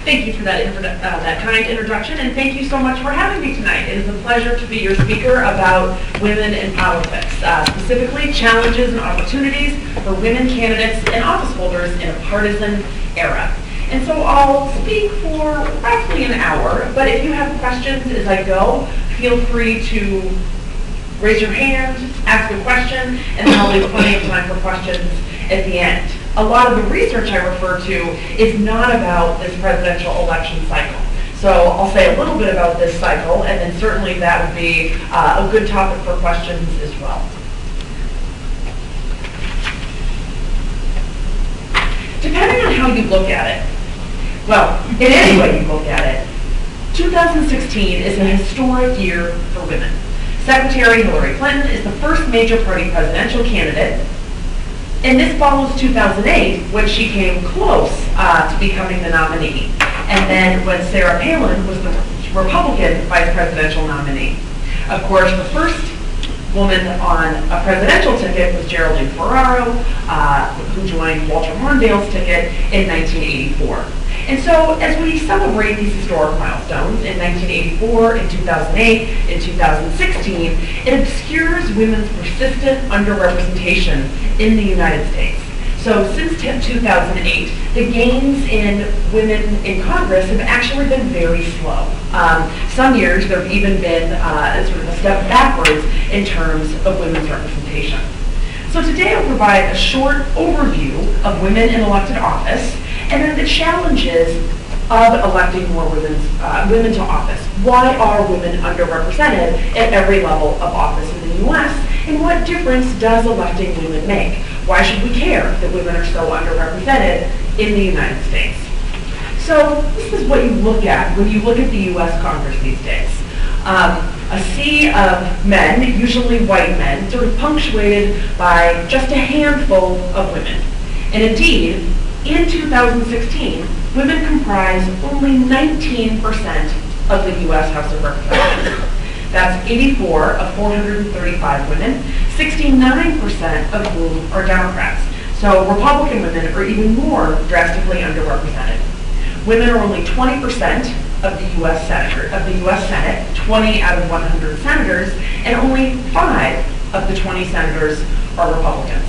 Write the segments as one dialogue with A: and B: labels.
A: Thank you for that kind introduction, and thank you so much for having me tonight. It is a pleasure to be your speaker about women in politics, specifically challenges and opportunities for women candidates and office holders in a partisan era. And so I'll speak for roughly an hour, but if you have questions as I go, feel free to raise your hand, ask a question, and then I'll leave plenty of time for questions at the end. A lot of the research I refer to is not about this presidential election cycle. So I'll say a little bit about this cycle, and then certainly that would be a good topic for questions as well. Depending on how you look at it, well, in any way you look at it, 2016 is a historic year for women. Secretary Hillary Clinton is the first major party presidential candidate, and this follows 2008, when she came close to becoming the nominee, and then when Sarah Palin was the Republican vice presidential nominee. Of course, the first woman on a presidential ticket was Geraldine Ferraro, who joined Walter Mondale's ticket in 1984. And so as we celebrate these historic milestones in 1984, in 2008, in 2016, it obscures women's persistent underrepresentation in the United States. So since 2008, the gains in women in Congress have actually been very slow. Some years there have even been sort of a step backwards in terms of women's representation. So today I'll provide a short overview of women in elected office and then the challenges of electing more women to office. Why are women underrepresented at every level of office in the U.S. and what difference does electing women make? Why should we care that women are so underrepresented in the United States? So this is what you look at when you look at the U.S. Congress these days. A sea of men, usually white men, sort of punctuated by just a handful of women. And indeed, in 2016, women comprise only 19% of the U.S. House of Representatives. That's 84 of 435 women, 69% of whom are Democrats. So Republican women are even more drastically underrepresented. Women are only 20% of the U.S. Senate, 20 out of 100 senators, and only 5 of the 20 senators are Republicans.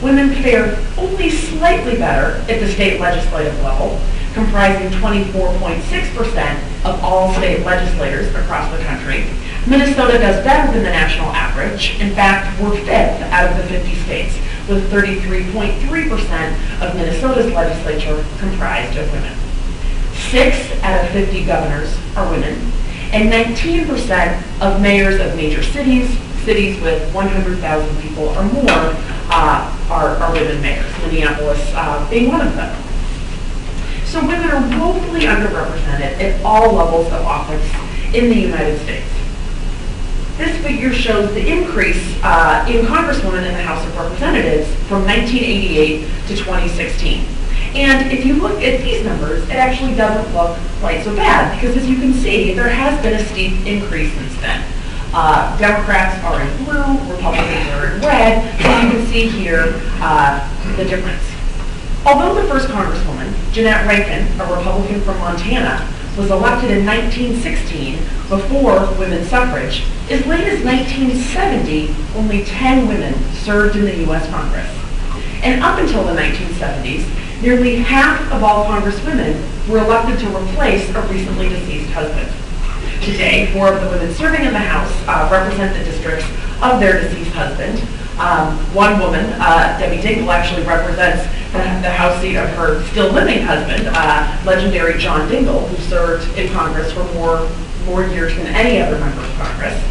A: Women fare only slightly better at the state legislative level, comprising 24.6% of all state legislators across the country. Minnesota does better than the national average. In fact, we're 5th out of the 50 states, with 33.3% of Minnesota's legislature comprised of women. 6 out of 50 governors are women, and 19% of mayors of major cities with 100,000 people or more, are women mayors, Minneapolis being one of them. So women are woefully underrepresented at all levels of office in the United States. This figure shows the increase in congresswomen in the House of Representatives from 1988 to 2016. And if you look at these numbers, it actually doesn't look quite so bad, because as you can see, there has been a steep increase since then. Democrats are in blue, Republicans are in red, so you can see here the difference. Although the first Congresswoman, Jeanette Rankin, a Republican from Montana, was elected in 1916 before women's suffrage, as late as 1970, only 10 women served in the U.S. Congress. And up until the 1970s, nearly half of all Congresswomen were elected to replace a recently deceased husband. Today, 4 of the women serving in the House represent the districts of their deceased husband. One woman, Debbie Dingell, actually represents the House seat of her still living husband, legendary John Dingell, who served in Congress for more years than any other member of Congress.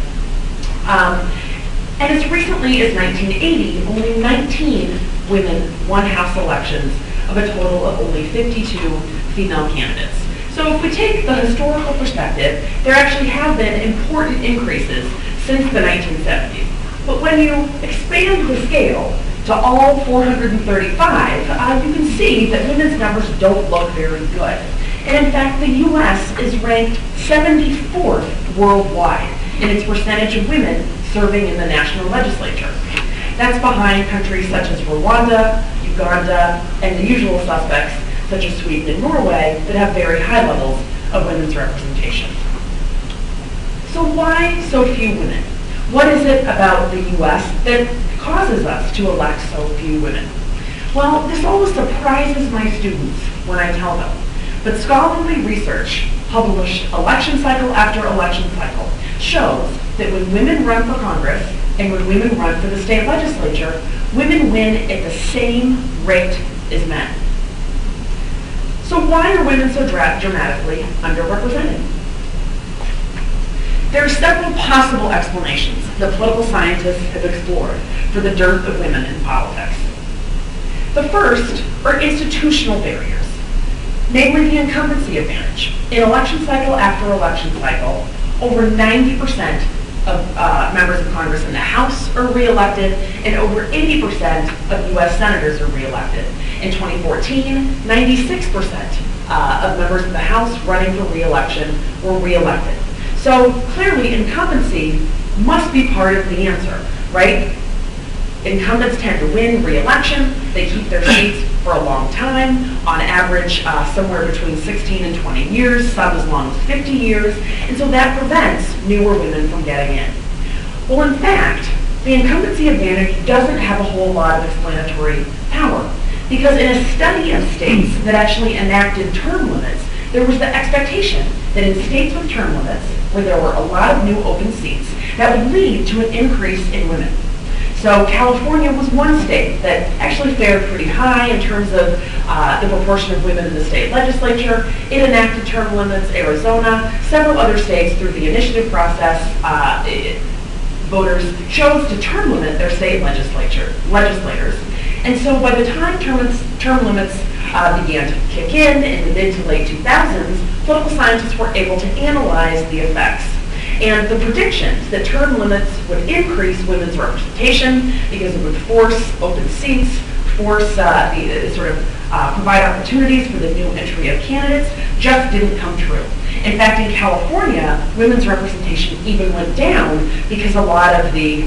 A: And as recently as 1980, only 19 women won House elections of a total of only 52 female candidates. So if we take the historical perspective, there actually have been important increases since the 1970s. But when you expand the scale to all 435, you can see that women's numbers don't look very good. And in fact, the U.S. is ranked 74th worldwide in its percentage of women serving in the national legislature. That's behind countries such as Rwanda, Uganda, and the usual suspects such as Sweden and Norway, that have very high levels of women's representation. So why so few women? What is it about the U.S. that causes us to elect so few women? Well, this always surprises my students when I tell them, but scholarly research published election cycle after election cycle shows that when women run for Congress and when women run for the state legislature, women win at the same rate as men. So why are women so dramatically underrepresented? There are several possible explanations that political scientists have explored for the dearth of women in politics. The first are institutional barriers, namely the incumbency advantage. In election cycle after election cycle, over 90% of members of Congress in the House are reelected, and over 80% of U.S. senators are reelected. In 2014, 96% of members of the House running for reelection were reelected. So clearly, incumbency must be part of the answer, right? Incumbents tend to win re-election. They keep their seats for a long time, on average somewhere between 16 and 20 years, some as long as 50 years, and so that prevents newer women from getting in. Well, in fact, the incumbency advantage doesn't have a whole lot of explanatory power, because in a study of states that actually enacted term limits, there was the expectation that in states with term limits, where there were a lot of new open seats, that would lead to an increase in women. So California was one state that actually fared pretty high in terms of the proportion of women in the state legislature. It enacted term limits. Arizona, several other states through the initiative process, voters chose to term limit their state legislators. And so by the time term limits began to kick in the mid to late 2000s, political scientists were able to analyze the effects. And the predictions that term limits would increase women's representation because it would force open seats, provide opportunities for the new entry of candidates, just didn't come true. In fact, in California, women's representation even went down because a lot of the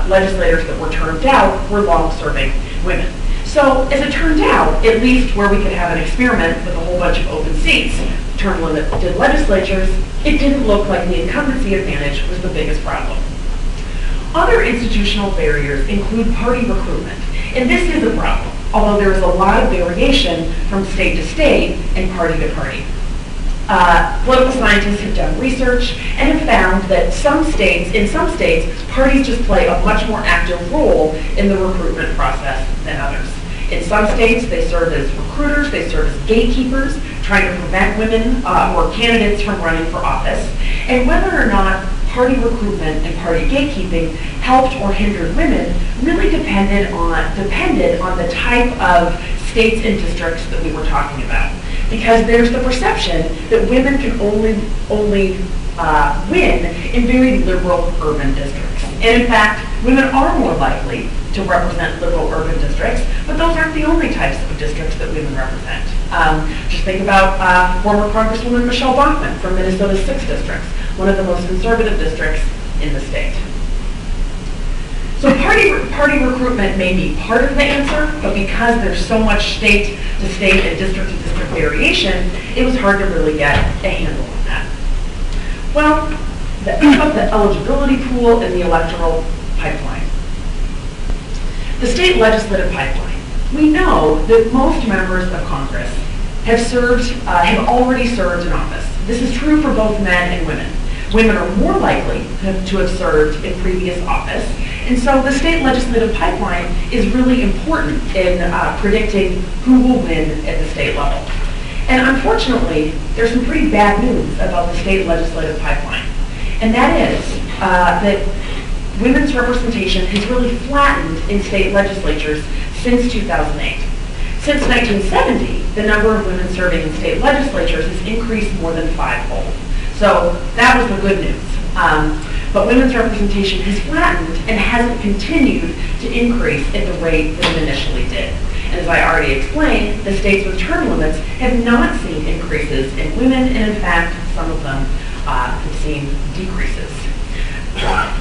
A: legislators that were termed out were long-serving women. So as it turned out, at least where we could have an experiment with a whole bunch of open seats, term limited legislatures, it didn't look like the incumbency advantage was the biggest problem. Other institutional barriers include party recruitment, and this is a problem, although there is a lot of variation from state to state and party to party. Political scientists have done research and have found that in some states, parties just play a much more active role in the recruitment process than others. In some states, they serve as recruiters, they serve as gatekeepers, trying to prevent women or candidates from running for office. And whether or not party recruitment and party gatekeeping helped or hindered women really depended on the type of states and districts that we were talking about. Because there's the perception that women can only win in very liberal urban districts. And in fact, women are more likely to represent liberal urban districts, but those aren't the only types of districts that women represent. Just think about former Congresswoman Michelle Bachmann from Minnesota's 6th District, one of the most conservative districts in the state. So party recruitment may be part of the answer, but because there's so much state to state and district to district variation, it was hard to really get a handle on that. Well, the eligibility pool and the electoral pipeline. The state legislative pipeline. We know that most members of Congress have already served in office. This is true for both men and women. Women are more likely to have served in previous office, and so the state legislative pipeline is really important in predicting who will win at the state level. And unfortunately, there's some pretty bad news about the state legislative pipeline, and that is that women's representation has really flattened in state legislatures since 2008. Since 1970, the number of women serving in state legislatures has increased more than fivefold. So that was the good news. But women's representation has flattened and hasn't continued to increase at the rate that it initially did. And as I already explained, the states with term limits have not seen increases in women, and in fact, some of them have seen decreases.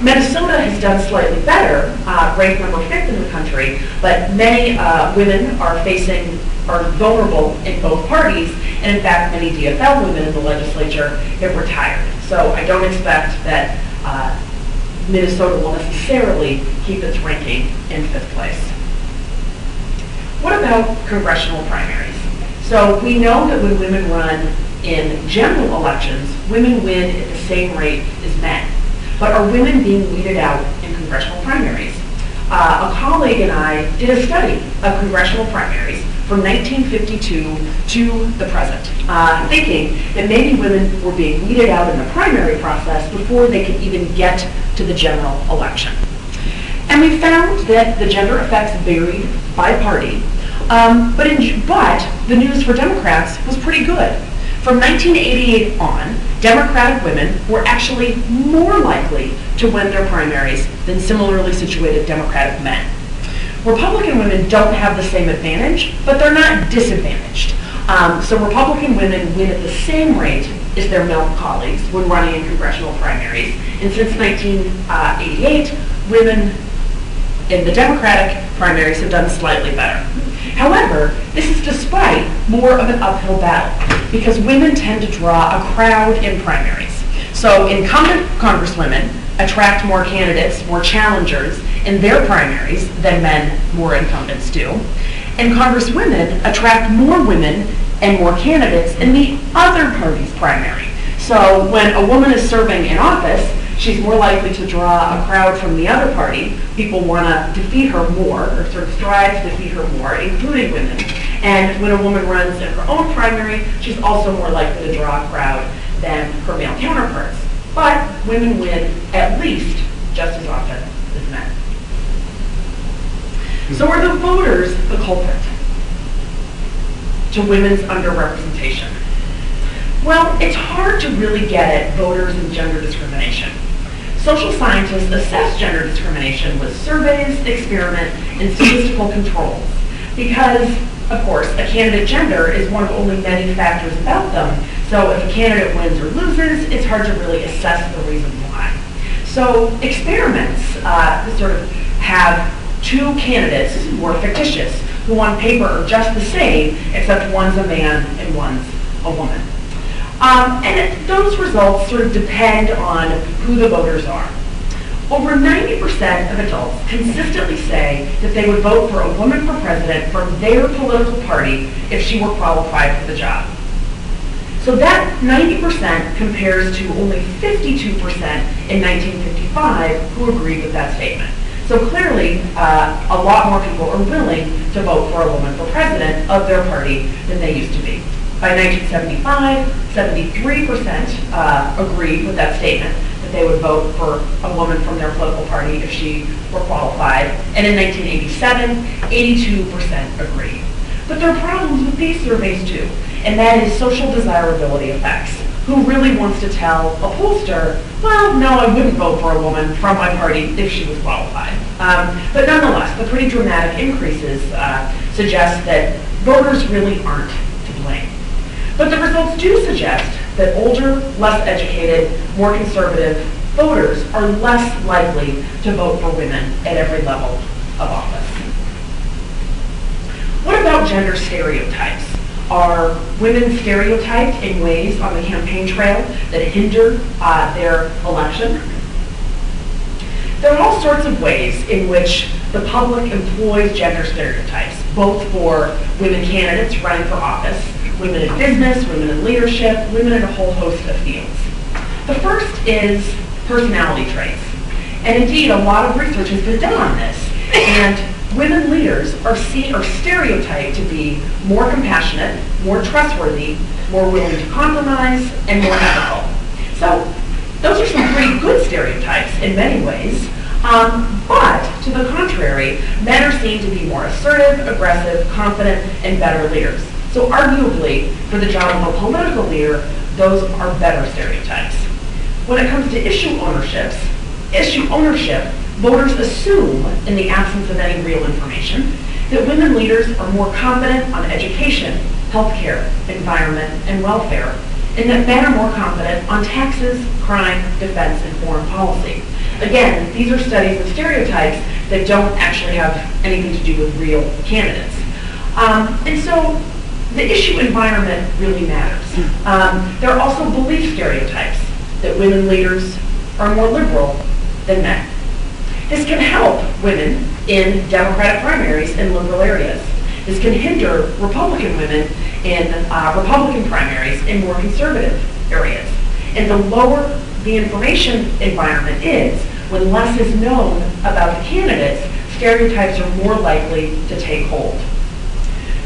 A: Minnesota has done slightly better, ranked number 5th in the country, but many women are vulnerable in both parties, and in fact, many DFL women in the legislature have retired. So I don't expect that Minnesota will necessarily keep its ranking in 5th place. What about congressional primaries? So we know that when women run in general elections, women win at the same rate as men. But are women being weeded out in congressional primaries? A colleague and I did a study of congressional primaries from 1952 to the present, thinking that maybe women were being weeded out in the primary process before they could even get to the general election. And we found that the gender effects varied by party, but the news for Democrats was pretty good. From 1988 on, Democratic women were actually more likely to win their primaries than similarly situated Democratic men. Republican women don't have the same advantage, but they're not disadvantaged. So Republican women win at the same rate as their male colleagues when running in congressional primaries. And since 1988, women in the Democratic primaries have done slightly better. However, this is despite more of an uphill battle, because women tend to draw a crowd in primaries. So incumbent congresswomen attract more candidates, more challengers in their primaries than men, more incumbents do. And congresswomen attract more women and more candidates in the other party's primary. So when a woman is serving in office, she's more likely to draw a crowd from the other party. People want to defeat her more, or sort of strive to defeat her more, including women. And when a woman runs in her own primary, she's also more likely to draw a crowd than her male counterparts. But women win at least just as often as men. So are the voters the culprit to women's underrepresentation? Well, it's hard to really get at voters and gender discrimination. Social scientists assess gender discrimination with surveys, experiment, and statistical controls because, of course, a candidate gender is one of only many factors about them. So if a candidate wins or loses, it's hard to really assess the reason why. So experiments sort of have two candidates who are fictitious, who on paper are just the same, except one's a man and one's a woman. And those results sort of depend on who the voters are. Over 90% of adults consistently say that they would vote for a woman for president from their political party if she were qualified for the job. So that 90% compares to only 52% in 1955 who agreed with that statement. So clearly, a lot more people are willing to vote for a woman for president of their party than they used to be. By 1975, 73% agreed with that statement, that they would vote for a woman from their political party if she were qualified. And in 1987, 82% agreed. But there are problems with these surveys too, and that is social desirability effects. Who really wants to tell a pollster, well, no, I wouldn't vote for a woman from my party if she was qualified. But nonetheless, the pretty dramatic increases suggest that voters really aren't to blame. But the results do suggest that older, less educated, more conservative voters are less likely to vote for women at every level of office. What about gender stereotypes? Are women stereotyped in ways on the campaign trail that hinder their election? There are all sorts of ways in which the public employs gender stereotypes, both for women candidates running for office, women in business, women in leadership, women in a whole host of fields. The first is personality traits. And indeed, a lot of research has been done on this. And women leaders are stereotyped to be more compassionate, more trustworthy, more willing to compromise, and more ethical. So those are some pretty good stereotypes in many ways. But to the contrary, men are seen to be more assertive, aggressive, confident, and better leaders. So arguably, for the job of a political leader, those are better stereotypes. When it comes to issue ownership, voters assume, in the absence of any real information, that women leaders are more competent on education, healthcare, environment, and welfare, and that men are more competent on taxes, crime, defense, and foreign policy. Again, these are studies of stereotypes that don't actually have anything to do with real candidates. And so the issue environment really matters. There are also belief stereotypes that women leaders are more liberal than men. This can help women in Democratic primaries in liberal areas. This can hinder Republican women in Republican primaries in more conservative areas. And the lower the information environment is, when less is known about the candidates, stereotypes are more likely to take hold.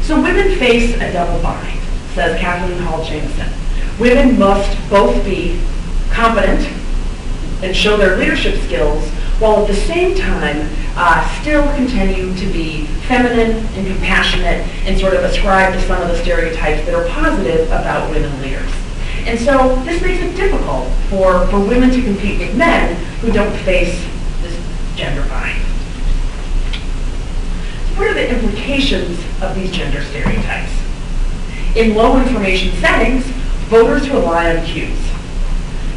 A: So women face a double bind, says Kathleen Hall Jameson. Women must both be competent and show their leadership skills, while at the same time still continue to be feminine and compassionate and sort of ascribe to some of the stereotypes that are positive about women leaders. And so this makes it difficult for women to compete with men who don't face this gender bind. What are the implications of these gender stereotypes? In low information settings, voters rely on cues.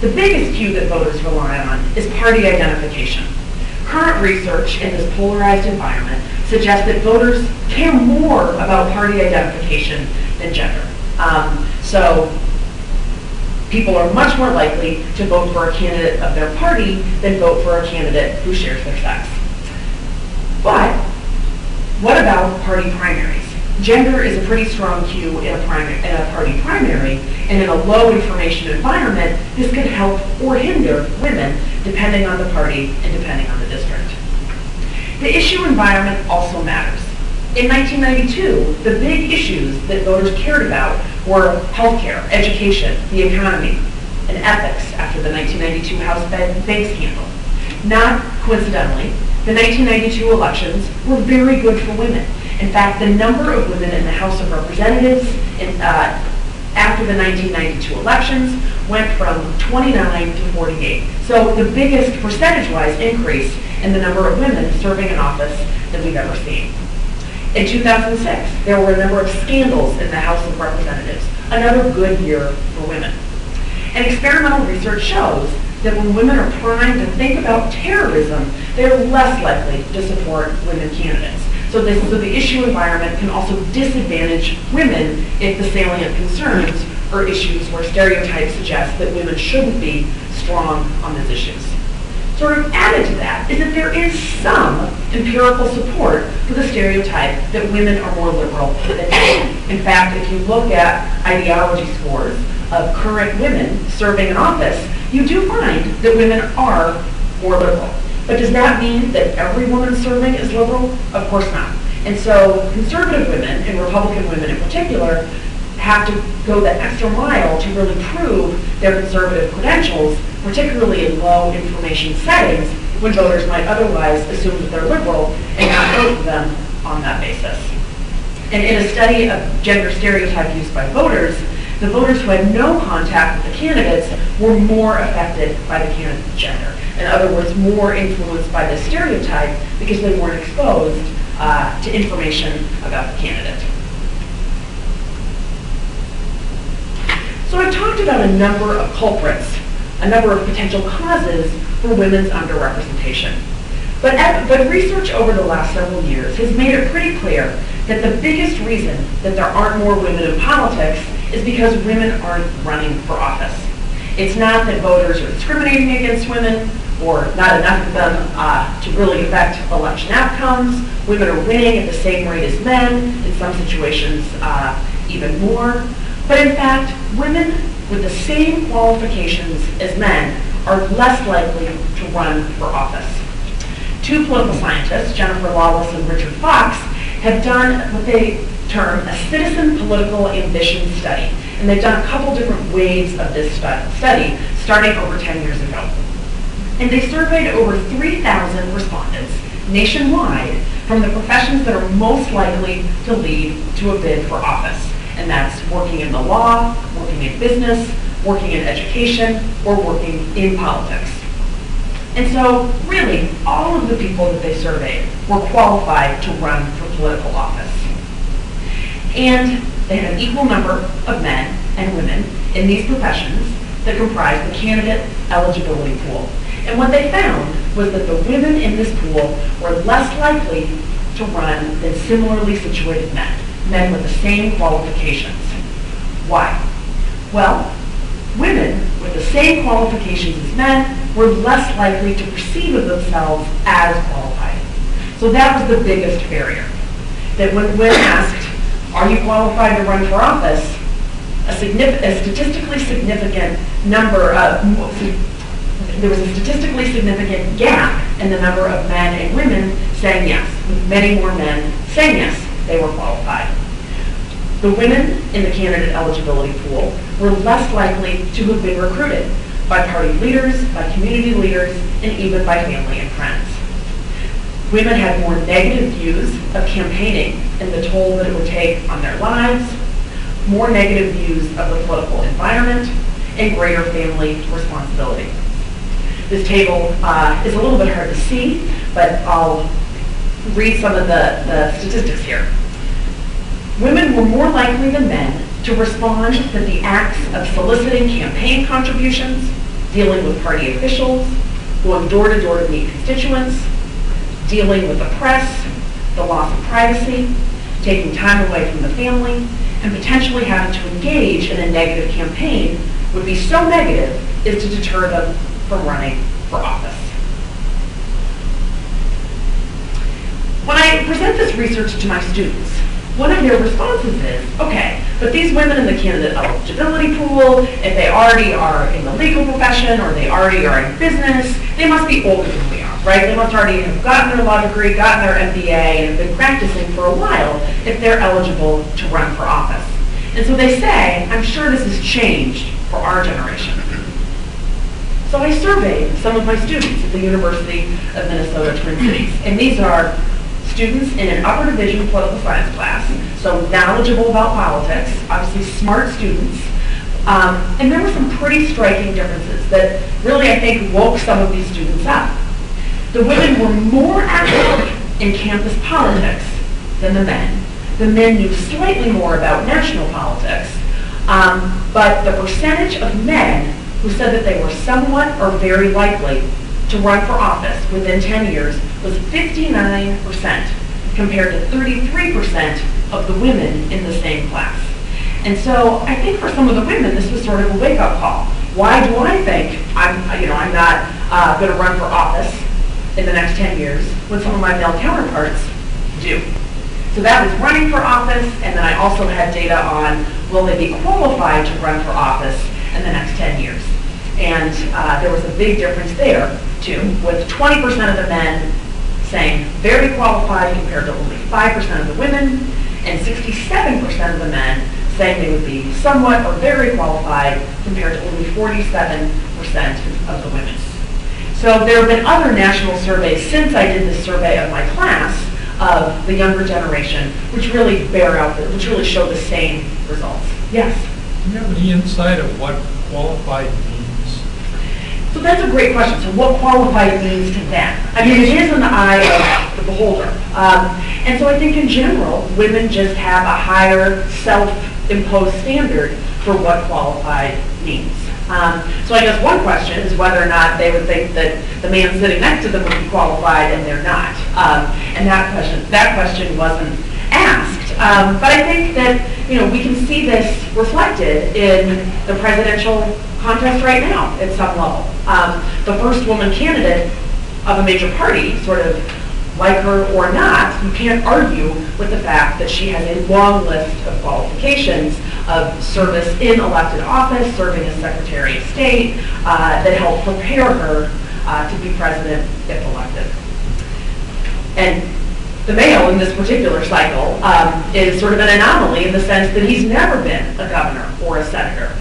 A: The biggest cue that voters rely on is party identification. Current research in this polarized environment suggests that voters care more about party identification than gender. So people are much more likely to vote for a candidate of their party than vote for a candidate who shares their sex. But what about party primaries? Gender is a pretty strong cue in a party primary, and in a low information environment, this could help or hinder women depending on the party and depending on the district. The issue environment also matters. In 1992, the big issues that voters cared about were healthcare, education, the economy, and ethics after the 1992 House bank scandal. Not coincidentally, the 1992 elections were very good for women. In fact, the number of women in the House of Representatives after the 1992 elections went from 29 to 48. So the biggest percentage-wise increase in the number of women serving in office that we've ever seen. In 2006, there were a number of scandals in the House of Representatives, another good year for women. And experimental research shows that when women are primed to think about terrorism, they're less likely to support women candidates. So the issue environment can also disadvantage women if the salient concerns are issues where stereotypes suggest that women shouldn't be strong on those issues. Sort of added to that is that there is some empirical support for the stereotype that women are more liberal than men. In fact, if you look at ideology scores of current women serving in office, you do find that women are more liberal. But does that mean that every woman serving is liberal? Of course not. And so conservative women, and Republican women in particular, have to go the extra mile to really prove their conservative credentials, particularly in low information settings, when voters might otherwise assume that they're liberal and not vote for them on that basis. And in a study of gender stereotype use by voters, the voters who had no contact with the candidates were more affected by the candidate's gender. In other words, more influenced by the stereotype because they weren't exposed to information about the candidate. So I've talked about a number of culprits, a number of potential causes for women's underrepresentation. But research over the last several years has made it pretty clear that the biggest reason that there aren't more women in politics is because women aren't running for office. It's not that voters are discriminating against women or not enough of them to really affect election outcomes. Women are winning at the same rate as men, in some situations even more. But in fact, women with the same qualifications as men are less likely to run for office. Two political scientists, Jennifer Lawless and Richard Fox, have done what they term a citizen political ambition study. And they've done a couple different waves of this study, starting over 10 years ago. And they surveyed over 3,000 respondents nationwide from the professions that are most likely to lead to a bid for office. And that's working in the law, working in business, working in education, or working in politics. And so, really, all of the people that they surveyed were qualified to run for political office. And they had an equal number of men and women in these professions that comprised the candidate eligibility pool. And what they found was that the women in this pool were less likely to run than similarly situated men with the same qualifications. Why? Well, women with the same qualifications as men were less likely to perceive of themselves as qualified. So that was the biggest barrier. That when asked, are you qualified to run for office, a statistically significant number of, there was a statistically significant gap in the number of men and women saying yes, with many more men saying yes, they were qualified. The women in the candidate eligibility pool were less likely to have been recruited by party leaders, by community leaders, and even by family and friends. Women had more negative views of campaigning and the toll that it would take on their lives, more negative views of the political environment, and greater family responsibility. This table is a little bit hard to see, but I'll read some of the statistics here. Women were more likely than men to respond to the acts of soliciting campaign contributions, dealing with party officials, going door to door to meet constituents, dealing with the press, the loss of privacy, taking time away from the family, and potentially having to engage in a negative campaign would be so negative as to deter them from running for office. When I present this research to my students, one of their responses is, okay, but these women in the candidate eligibility pool, if they already are in the legal profession or they already are in business, they must be older than we are, right? They must already have gotten their law degree, gotten their MBA, and have been practicing for a while if they're eligible to run for office. And so they say, I'm sure this has changed for our generation. So I surveyed some of my students at the University of Minnesota Twin Cities, and these are students in an upper division political science class, so knowledgeable about politics, obviously smart students, and there were some pretty striking differences that really, I think, woke some of these students up. The women were more active in campus politics than the men. The men knew slightly more about national politics, but the percentage of men who said that they were somewhat or very likely to run for office within 10 years was 59% compared to 33% of the women in the same class. And so I think for some of the women, this was sort of a wake-up call. Why do I think I'm not going to run for office in the next 10 years when some of my male counterparts do? So that was running for office, and then I also had data on will they be qualified to run for office in the next 10 years. And there was a big difference there, too, with 20% of the men saying very qualified compared to only 5% of the women, and 67% of the men saying they would be somewhat or very qualified compared to only 47% of the women. So there have been other national surveys since I did this survey of my class of the younger generation, which really which really show the same results. Yes?
B: Do you have any insight of what qualified means?
A: So that's a great question. So what qualified means to them? I mean, it is in the eye of the beholder. And so I think in general, women just have a higher self-imposed standard for what qualified means. So I guess one question is whether or not they would think that the man sitting next to them would be qualified and they're not. And that question wasn't asked. But I think that we can see this reflected in the presidential contest right now at some level. The first woman candidate of a major party, sort of like her or not, you can't argue with the fact that she has a long list of qualifications of service in elected office, serving as Secretary of State, that helped prepare her to be president if elected. And the male in this particular cycle is sort of an anomaly in the sense that he's never been a governor or a senator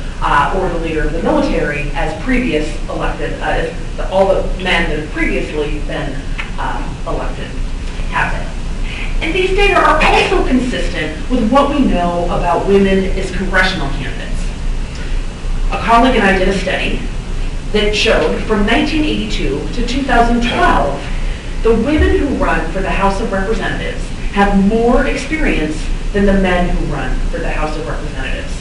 A: or the leader of the military as previous elected, as all the men that have previously been elected have been. And these data are also consistent with what we know about women as congressional candidates. A colleague and I did a study that showed from 1982 to 2012, the women who run for the House of Representatives have more experience than the men who run for the House of Representatives.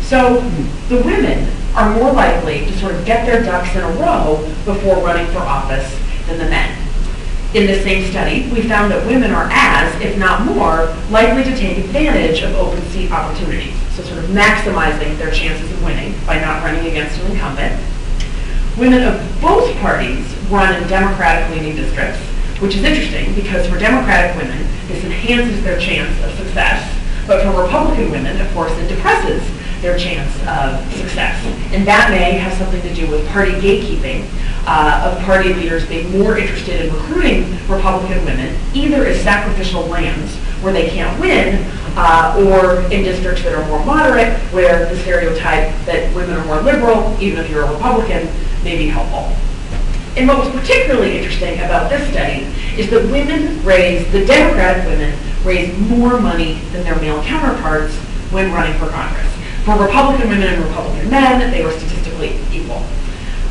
A: So the women are more likely to sort of get their ducks in a row before running for office than the men. In this same study, we found that women are as, if not more, likely to take advantage of open seat opportunities, so sort of maximizing their chances of winning by not running against an incumbent. Women of both parties run in Democratic-leaning districts, which is interesting because for Democratic women, this enhances their chance of success, but for Republican women, of course, it depresses their chance of success. And that may have something to do with party gatekeeping, of party leaders being more interested in recruiting Republican women, either as sacrificial lambs where they can't win, or in districts that are more moderate, where the stereotype that women are more liberal, even if you're a Republican, may be helpful. And what was particularly interesting about this study is that the Democratic women raised more money than their male counterparts when running for Congress. For Republican women and Republican men, they were statistically equal.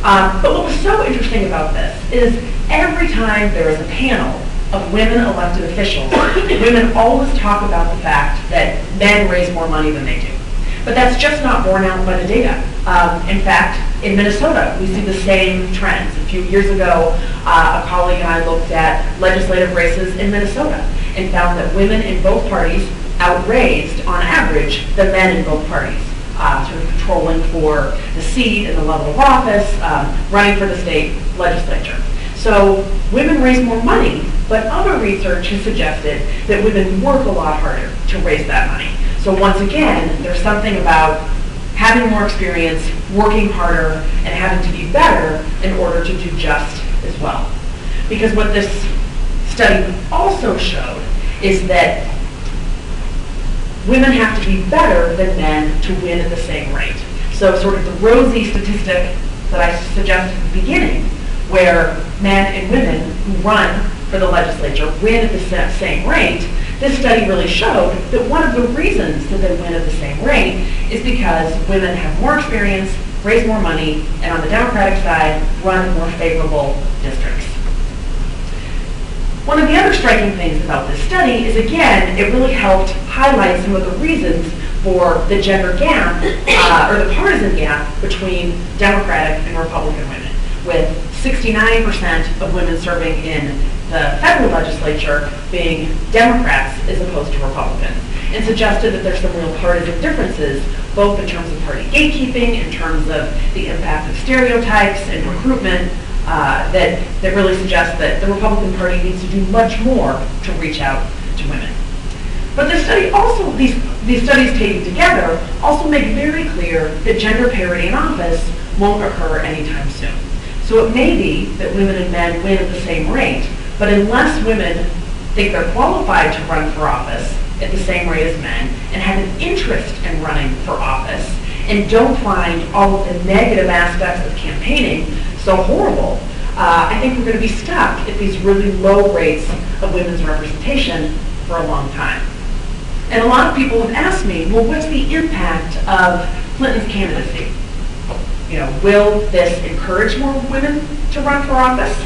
A: But what was so interesting about this is every time there is a panel of women elected officials, women always talk about the fact that men raise more money than they do. But that's just not borne out by the data. In fact, in Minnesota, we see the same trends. A few years ago, a colleague and I looked at legislative races in Minnesota and found that women in both parties outraised, on average, the men in both parties, sort of controlling for the seat and the level of office, running for the state legislature. So women raise more money, but other research has suggested that women work a lot harder to raise that money. So once again, there's something about having more experience, working harder, and having to be better in order to do just as well. Because what this study also showed is that women have to be better than men to win at the same rate. So sort of the rosy statistic that I suggested at the beginning, where men and women who run for the legislature win at the same rate, this study really showed that one of the reasons that they win at the same rate is because women have more experience, raise more money, and on the Democratic side, run more favorable districts. One of the other striking things about this study is, again, it really helped highlight some of the reasons for the gender gap, or the partisan gap between Democratic and Republican women, with 69% of women serving in the federal legislature being Democrats as opposed to Republicans, and suggested that there's some real partisan differences, both in terms of party gatekeeping, in terms of the impact of stereotypes and recruitment, that really suggests that the Republican Party needs to do much more to reach out to women. But this study also, these studies taken together also make very clear that gender parity in office won't occur anytime soon. So it may be that women and men win at the same rate, but unless women think they're qualified to run for office at the same rate as men and have an interest in running for office and don't find all of the negative aspects of campaigning so horrible, I think we're going to be stuck at these really low rates of women's representation for a long time. And a lot of people have asked me, well, what's the impact of Clinton's candidacy? Will this encourage more women to run for office?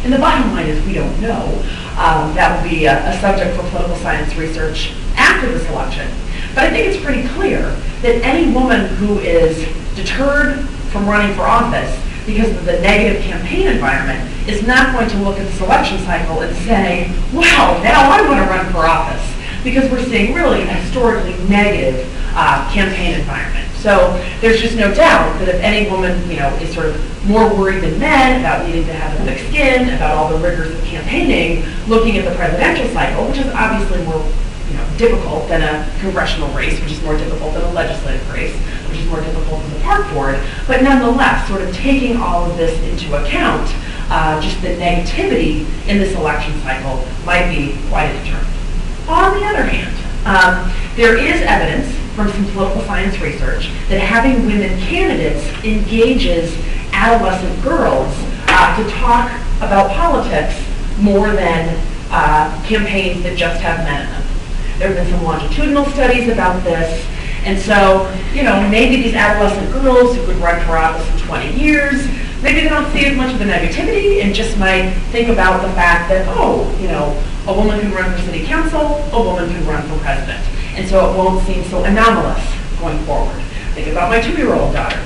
A: And the bottom line is we don't know. That will be a subject for political science research after this election. But I think it's pretty clear that any woman who is deterred from running for office because of the negative campaign environment is not going to look at this election cycle and say, wow, now I want to run for office, because we're seeing really a historically negative campaign environment. So there's just no doubt that if any woman, is sort of more worried than men about needing to have a thick skin, about all the rigors of campaigning, looking at the presidential cycle, which is obviously more difficult than a congressional race, which is more difficult than a legislative race, which is more difficult than the park board, but nonetheless, sort of taking all of this into account, just the negativity in this election cycle might be quite a deterrent. On the other hand, there is evidence from some political science research that having women candidates engages adolescent girls to talk about politics more than campaigns that just have men in them. There have been some longitudinal studies about this, and so, maybe these adolescent girls who could run for office in 20 years, maybe they don't see as much of the negativity and just might think about the fact that, a woman can run for city council, a woman can run for president. And so it won't seem so anomalous going forward. Think about my 2-year-old daughter,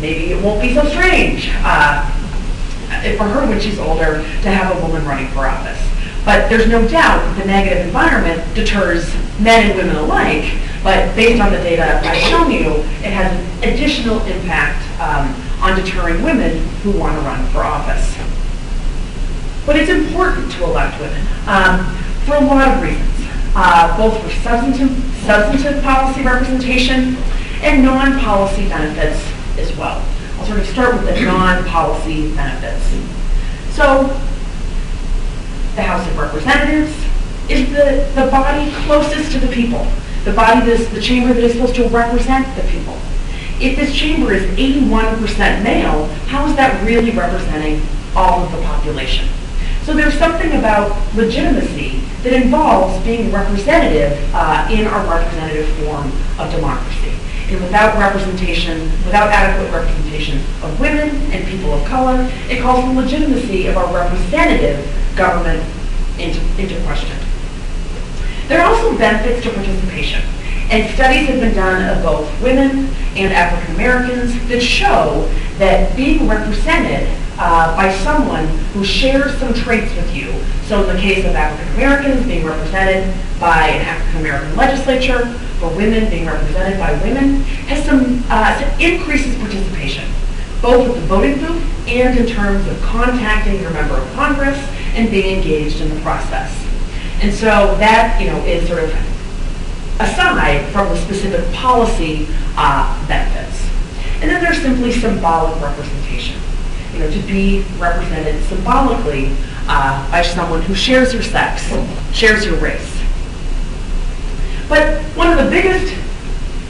A: maybe it won't be so strange for her when she's older to have a woman running for office. But there's no doubt that the negative environment deters men and women alike, but based on the data I've shown you, it has an additional impact on deterring women who want to run for office. But it's important to elect women for a lot of reasons, both for substantive policy representation and non-policy benefits as well. I'll sort of start with the non-policy benefits. So, the House of Representatives is the body closest to the people, the chamber that is supposed to represent the people. If this chamber is 81% male, how is that really representing all of the population? So there's something about legitimacy that involves being representative in our representative form of democracy. And without adequate representation of women and people of color, it calls the legitimacy of our representative government into question. There are also benefits to participation, and studies have been done of both women and African Americans that show that being represented by someone who shares some traits with you, so in the case of African Americans, being represented by an African American legislature, for women being represented by women, increases participation, both at the voting booth and in terms of contacting your member of Congress and being engaged in the process. And so that, is sort of aside from the specific policy benefits. And then there's simply symbolic representation. To be represented symbolically by someone who shares your sex, shares your race. But one of the biggest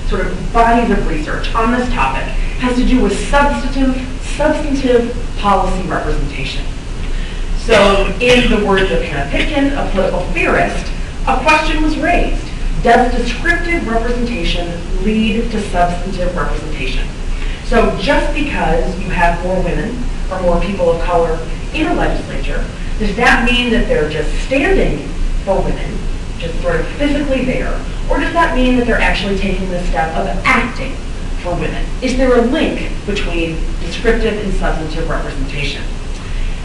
A: sort of bodies of research on this topic has to do with substantive policy representation. So in the words of Hannah Pitkin, a political theorist, a question was raised. Does descriptive representation lead to substantive representation? So just because you have more women or more people of color in a legislature, does that mean that they're just standing for women, just sort of physically there, or does that mean that they're actually taking the step of acting for women? Is there a link between descriptive and substantive representation?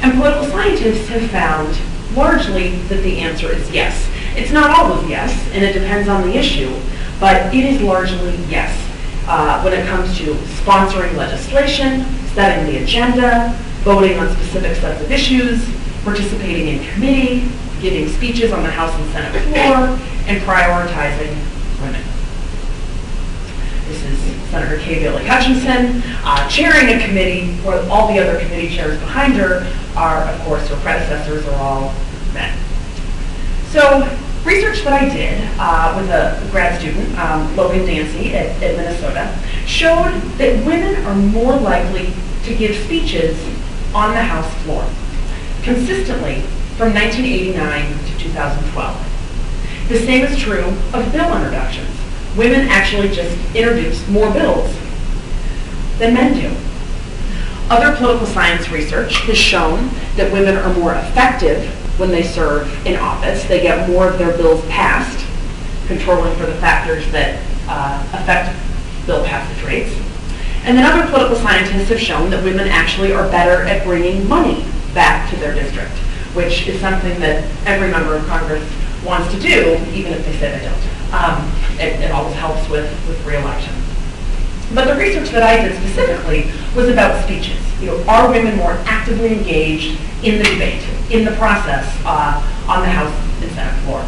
A: And political scientists have found largely that the answer is yes. It's not always yes, and it depends on the issue, but it is largely yes. When it comes to sponsoring legislation, setting the agenda, voting on specific sets of issues, participating in committee, giving speeches on the House and Senate floor, and prioritizing women. This is Senator Kay Bailey Hutchinson, chairing a committee where all the other committee chairs behind her are, of course, her predecessors are all men. So, research that I did with a grad student, Logan Dancy at Minnesota, showed that women are more likely to give speeches on the House floor, consistently from 1989 to 2012. The same is true of bill introductions. Women actually just introduce more bills than men do. Other political science research has shown that women are more effective when they serve in office. They get more of their bills passed, controlling for the factors that affect bill passage rates. And then other political scientists have shown that women actually are better at bringing money back to their district, which is something that every member of Congress wants to do, even if they say they don't. It always helps with re-election. But the research that I did specifically was about speeches. Are women more actively engaged in the debate, in the process on the House and Senate floor?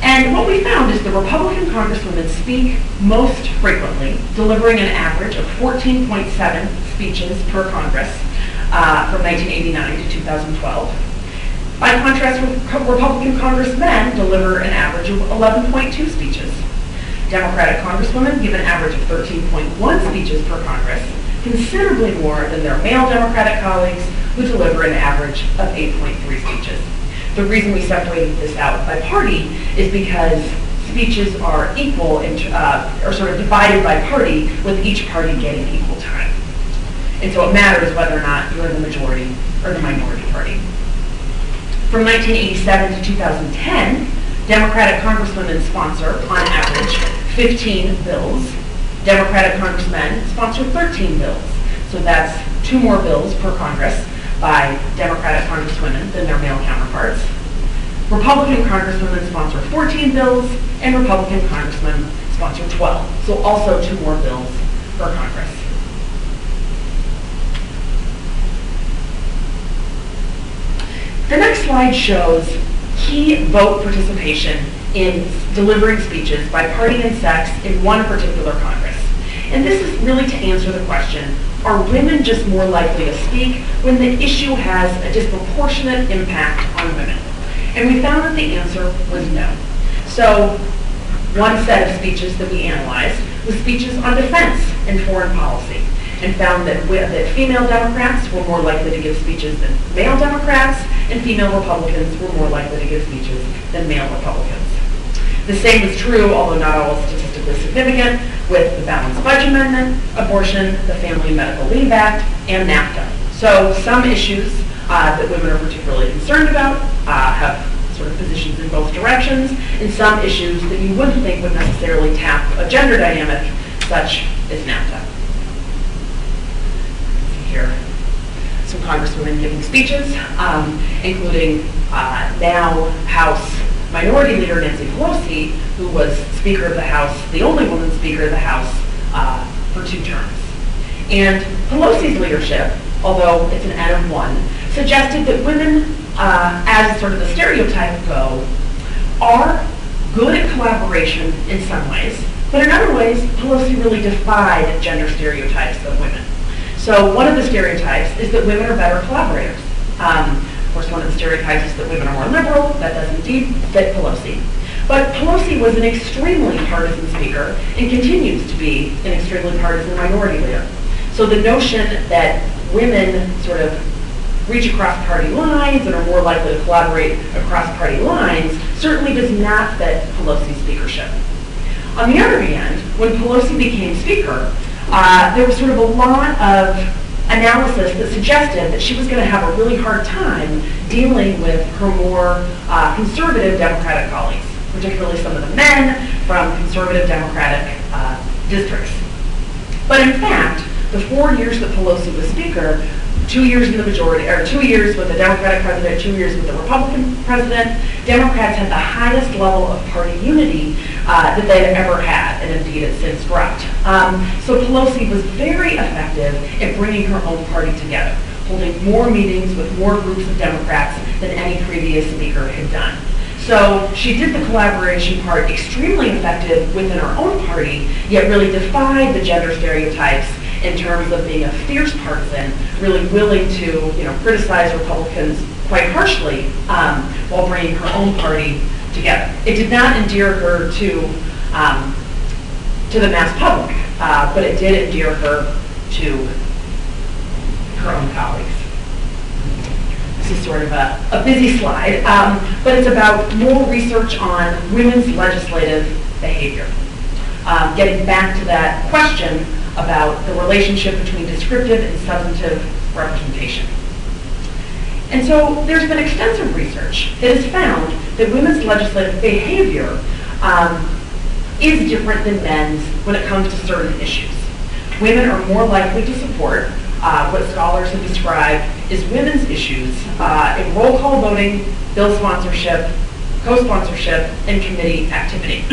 A: And what we found is the Republican congresswomen speak most frequently, delivering an average of 14.7 speeches per Congress from 1989 to 2012. By contrast, Republican congressmen deliver an average of 11.2 speeches. Democratic congresswomen give an average of 13.1 speeches per Congress, considerably more than their male Democratic colleagues who deliver an average of 8.3 speeches. The reason we separated this out by party is because speeches are equal or sort of divided by party, with each party getting equal time. And so it matters whether or not you're the majority or the minority party. From 1987 to 2010, Democratic congresswomen sponsor, on average, 15 bills, Democratic congressmen sponsor 13 bills. So that's 2 more bills per Congress by Democratic congresswomen than their male counterparts. Republican congresswomen sponsor 14 bills, and Republican congressmen sponsor 12. So also 2 more bills per Congress. The next slide shows key vote participation in delivering speeches by party and sex in one particular Congress. And this is really to answer the question, are women just more likely to speak when the issue has a disproportionate impact on women? And we found that the answer was no. So one set of speeches that we analyzed was speeches on defense and foreign policy, and found that female Democrats were more likely to give speeches than male Democrats, and female Republicans were more likely to give speeches than male Republicans. The same was true, although not all statistically significant, with the Balanced Budget Amendment, abortion, the Family and Medical Leave Act, and NAFTA. So some issues that women are particularly concerned about have sort of positions in both directions, and some issues that you wouldn't think would necessarily tap a gender dynamic, such as NAFTA. Here, some congresswomen giving speeches, including now House Minority Leader Nancy Pelosi, who was Speaker of the House, the only woman Speaker of the House for 2 terms. And Pelosi's leadership, although it's an N of 1, suggested that women, as sort of the stereotype go, are good at collaboration in some ways, but in other ways, Pelosi really defied gender stereotypes of women. So one of the stereotypes is that women are better collaborators. Of course, one of the stereotypes is that women are more liberal. That does indeed fit Pelosi. But Pelosi was an extremely partisan speaker and continues to be an extremely partisan minority leader. So the notion that women sort of reach across party lines and are more likely to collaborate across party lines certainly does not fit Pelosi's speakership. On the other hand, when Pelosi became Speaker, there was sort of a lot of analysis that suggested that she was going to have a really hard time dealing with her more conservative Democratic colleagues, particularly some of the men from conservative Democratic districts. But in fact, the 4 years that Pelosi was Speaker, 2 years in the majority, or 2 years with the Democratic president, 2 years with the Republican president, Democrats had the highest level of party unity that they'd ever had, and indeed it's since dropped. So Pelosi was very effective at bringing her own party together, holding more meetings with more groups of Democrats than any previous speaker had done. So she did the collaboration part extremely effective within her own party, yet really defied the gender stereotypes in terms of being a fierce partisan, really willing to criticize Republicans quite harshly while bringing her own party together. It did not endear her to the mass public, but it did endear her to her own colleagues. This is sort of a busy slide, but it's about more research on women's legislative behavior. Getting back to that question about the relationship between descriptive and substantive representation. And so there's been extensive research that has found that women's legislative behavior is different than men's when it comes to certain issues. Women are more likely to support what scholars have described as women's issues in roll call voting, bill sponsorship, co-sponsorship, and committee activity.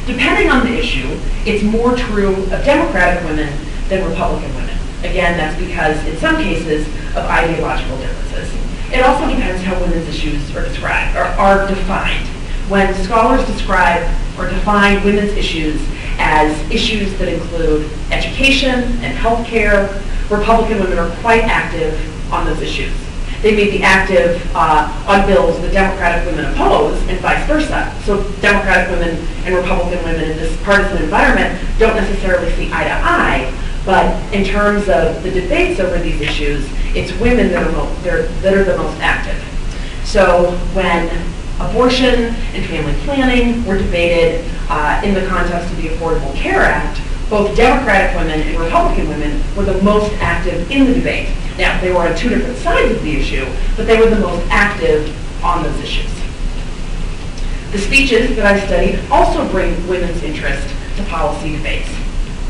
A: Depending on the issue, it's more true of Democratic women than Republican women. Again, that's because in some cases of ideological differences. It also depends how women's issues are described or are defined. When scholars describe or define women's issues as issues that include education and health care, Republican women are quite active on those issues. They may be active on bills that Democratic women oppose and vice versa. So Democratic women and Republican women in this partisan environment don't necessarily see eye to eye, but in terms of the debates over these issues, it's women that are the most active. So when abortion and family planning were debated in the context of the Affordable Care Act, both Democratic women and Republican women were the most active in the debate. Now, they were on 2 different sides of the issue, but they were the most active on those issues. The speeches that I studied also bring women's interest to policy debates.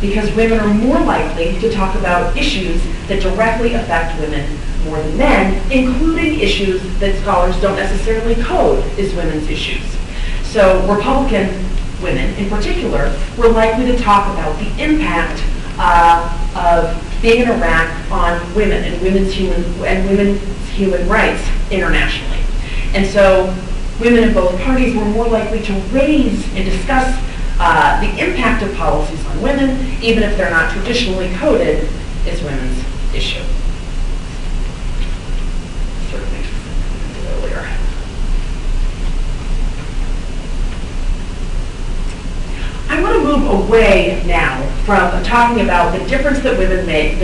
A: because women are more likely to talk about issues that directly affect women more than men, including issues that scholars don't necessarily code as women's issues. So Republican women, in particular, were likely to talk about the impact of being in Iraq on women and women's human rights internationally. And so women in both parties were more likely to raise and discuss the impact of policies on women, even if they're not traditionally coded as women's issue. Sort of makes sense earlier. I want to move away now from talking about the difference that women make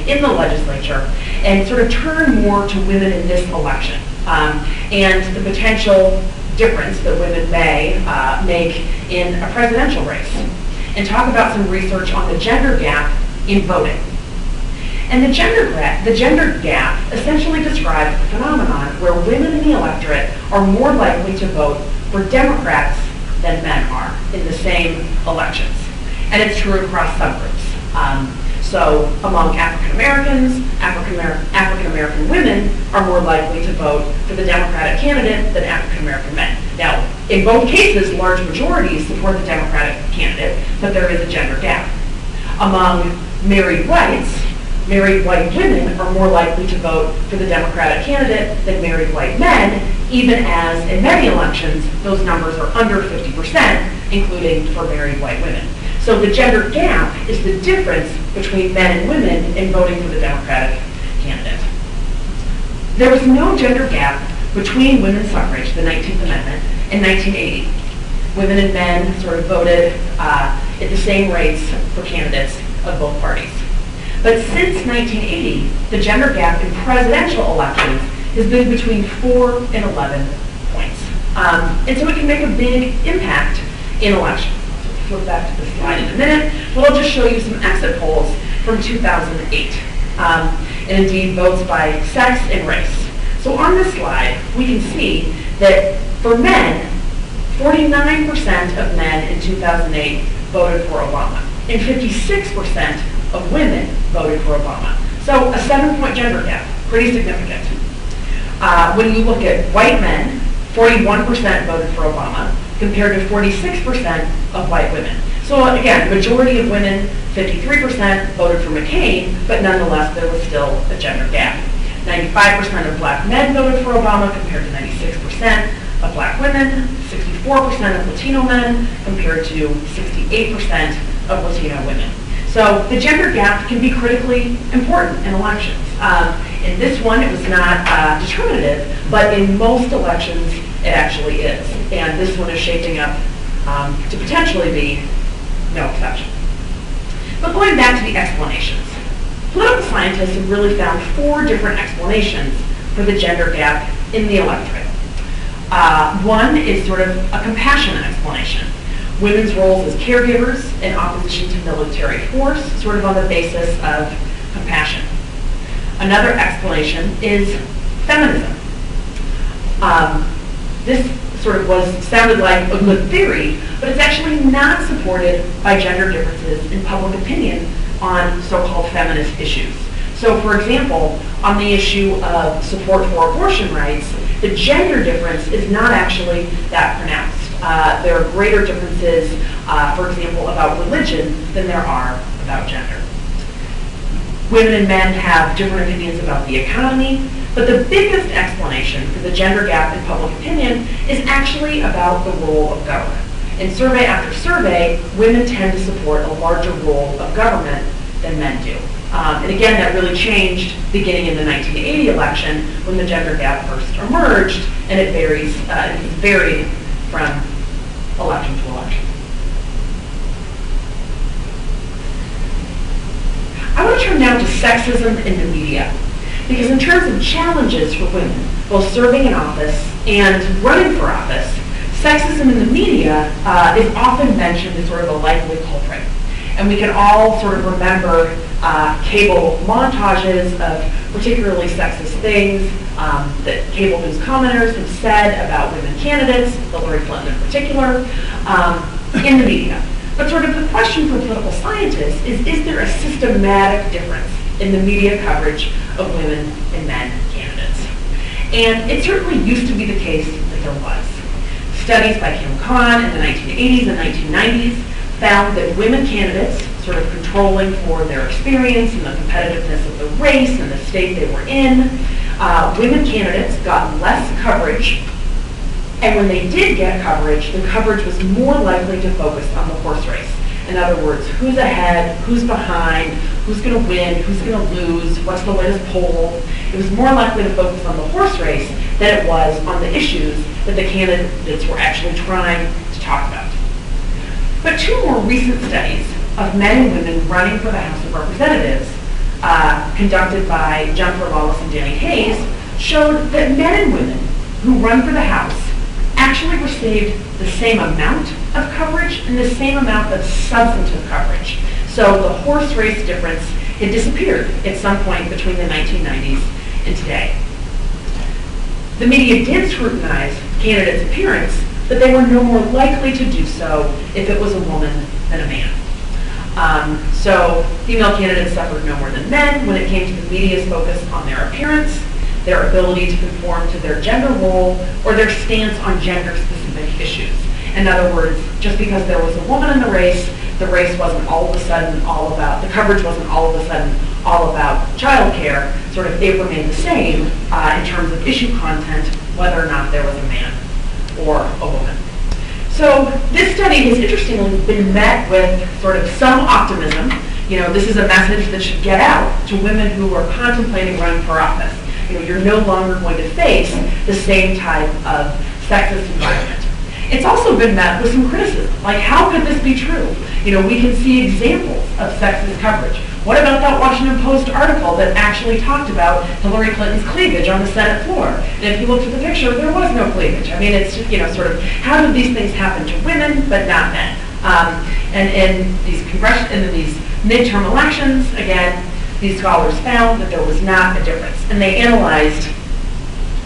A: in the legislature and sort of turn more to women in this election and the potential difference that women may make in a presidential race, and talk about some research on the gender gap in voting. And the gender gap essentially describes a phenomenon where women in the electorate are more likely to vote for Democrats than men are in the same elections. And it's true across subgroups. So among African Americans, African American women are more likely to vote for the Democratic candidate than African American men. Now, in both cases, large majorities support the Democratic candidate, but there is a gender gap. Among married white women are more likely to vote for the Democratic candidate than married white men, even as in many elections, those numbers are under 50%, including for married white women. So the gender gap is the difference between men and women in voting for the Democratic candidate. There was no gender gap between women's suffrage, the 19th Amendment, in 1980. Women and men sort of voted at the same rates for candidates of both parties. But since 1980, the gender gap in presidential elections has been between 4 and 11 points. And so it can make a big impact in elections. Flip back to the slide in a minute, but I'll just show you some exit polls from 2008. And indeed, votes by sex and race. So on this slide, we can see that for men, 49% of men in 2008 voted for Obama, and 56% of women voted for Obama. So a 7-point gender gap, pretty significant. When you look at white men, 41% voted for Obama, compared to 46% of white women. So again, majority of women, 53% voted for McCain, but nonetheless there was still a gender gap. 95% of black men voted for Obama compared to 96% of black women, 64% of Latino men compared to 68% of Latino women. So the gender gap can be critically important in elections. In this one, it was not determinative, but in most elections, it actually is. And this one is shaping up to potentially be no exception. But going back to the explanations, political scientists have really found 4 different explanations for the gender gap in the electorate. One is sort of a compassionate explanation. Women's roles as caregivers in opposition to military force, sort of on the basis of compassion. Another explanation is feminism. This sort of sounded like a good theory, but it's actually not supported by gender differences in public opinion on so-called feminist issues. So for example, on the issue of support for abortion rights, the gender difference is not actually that pronounced. There are greater differences, for example, about religion than there are about gender. Women and men have different opinions about the economy, but the biggest explanation for the gender gap in public opinion is actually about the role of government. In survey after survey, women tend to support a larger role of government than men do. And again, that really changed beginning in the 1980 election when the gender gap first emerged, and it varied from election to election. I want to turn now to sexism in the media, because in terms of challenges for women, both serving in office and running for office, sexism in the media is often mentioned as sort of a likely culprit. And we can all sort of remember cable montages of particularly sexist things that cable news commenters have said about women candidates, Hillary Clinton in particular, in the media. But sort of the question for political scientists is there a systematic difference in the media coverage of women and men candidates? And it certainly used to be the case that there was. Studies by Kim Kahn in the 1980s and 1990s found that women candidates, sort of controlling for their experience and the competitiveness of the race and the state they were in, women candidates got less coverage. And when they did get coverage, the coverage was more likely to focus on the horse race. In other words, who's ahead, who's behind, who's going to win, who's going to lose, what's the latest poll. It was more likely to focus on the horse race than it was on the issues that the candidates were actually trying to talk about. But two more recent studies of men and women running for the House of Representatives, conducted by Jennifer Lawless and Danny Hayes, showed that men and women who run for the House actually received the same amount of coverage and the same amount of substantive coverage. So the horse race difference had disappeared at some point between the 1990s and today. The media did scrutinize candidates' appearance, but they were no more likely to do so if it was a woman than a man. So female candidates suffered no more than men when it came to the media's focus on their appearance, their ability to conform to their gender role, or their stance on gender-specific issues. In other words, just because there was a woman in the race wasn't all of a sudden all about, the coverage wasn't all of a sudden all about childcare. Sort of it remained the same in terms of issue content, whether or not there was a man or a woman. So this study has interestingly been met with sort of some optimism. You know, this is a message that should get out to women who are contemplating running for office. You know, you're no longer going to face the same type of sexist environment. It's also been met with some criticism, like how could this be true? You know, we can see examples of sexist coverage. What about that Washington Post article that actually talked about Hillary Clinton's cleavage on the Senate floor? And if you looked at the picture, there was no cleavage. I mean, it's just, you know, sort of, how do these things happen to women but not men? And in these midterm elections, again, these scholars found that there was not a difference. And they analyzed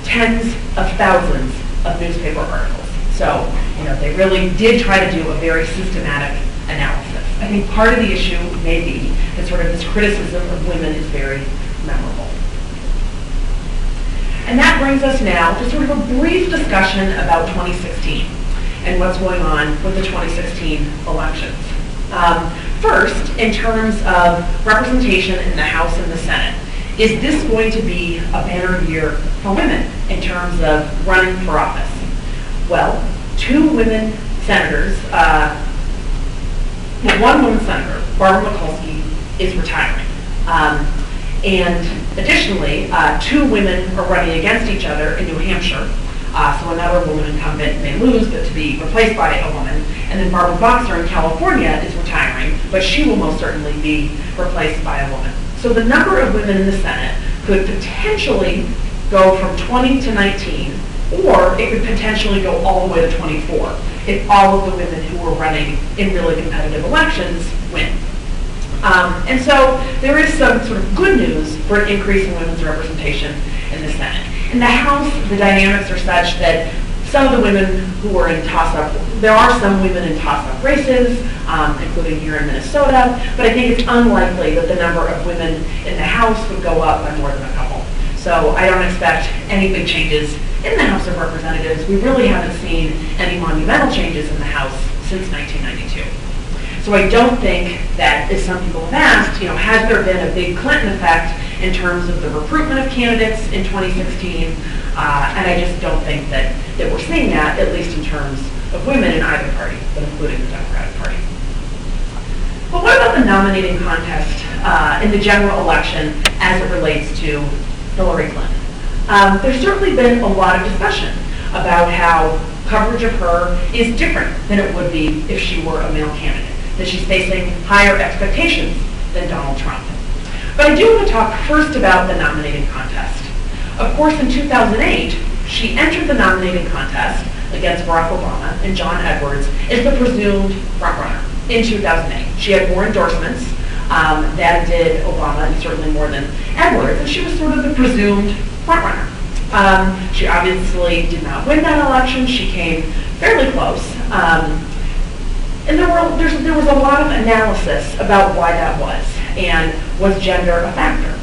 A: tens of thousands of newspaper articles. So, you know, they really did try to do a very systematic analysis. I think part of the issue may be that sort of this criticism of women is very memorable. And that brings us now to sort of a brief discussion about 2016 and what's going on with the 2016 elections. First, in terms of representation in the House and the Senate, is this going to be a banner year for women in terms of running for office? Well, two women senators, one woman senator, Barbara Mikulski, is retiring. And additionally, two women are running against each other in New Hampshire. So another woman incumbent may lose, but to be replaced by a woman. And then Barbara Boxer in California is retiring, but she will most certainly be replaced by a woman. So the number of women in the Senate could potentially go from 20 to 19, or it could potentially go all the way to 24 if all of the women who are running in really competitive elections win. And so there is some sort of good news for an increase in women's representation in the Senate. In the House, the dynamics are such that some of the women who are in toss-up, there are some women in toss-up races, including here in Minnesota, but I think it's unlikely that the number of women in the House would go up by more than a couple. So I don't expect any big changes in the House of Representatives. We really haven't seen any monumental changes in the House since 1992. So I don't think that, as some people have asked, you know, has there been a big Clinton effect in terms of the recruitment of candidates in 2016? And I just don't think that we're seeing that, at least in terms of women in either party, but including the Democratic Party. But what about the nominating contest in the general election as it relates to Hillary Clinton? There's certainly been a lot of discussion about how coverage of her is different than it would be if she were a male candidate, that she's facing higher expectations than Donald Trump. But I do want to talk first about the nominating contest. Of course, in 2008, she entered the nominating contest against Barack Obama and John Edwards as the presumed frontrunner in 2008. She had more endorsements than did Obama, and certainly more than Edwards, and she was sort of the presumed frontrunner. She obviously did not win that election. She came fairly close. And there was a lot of analysis about why that was, and was gender a factor?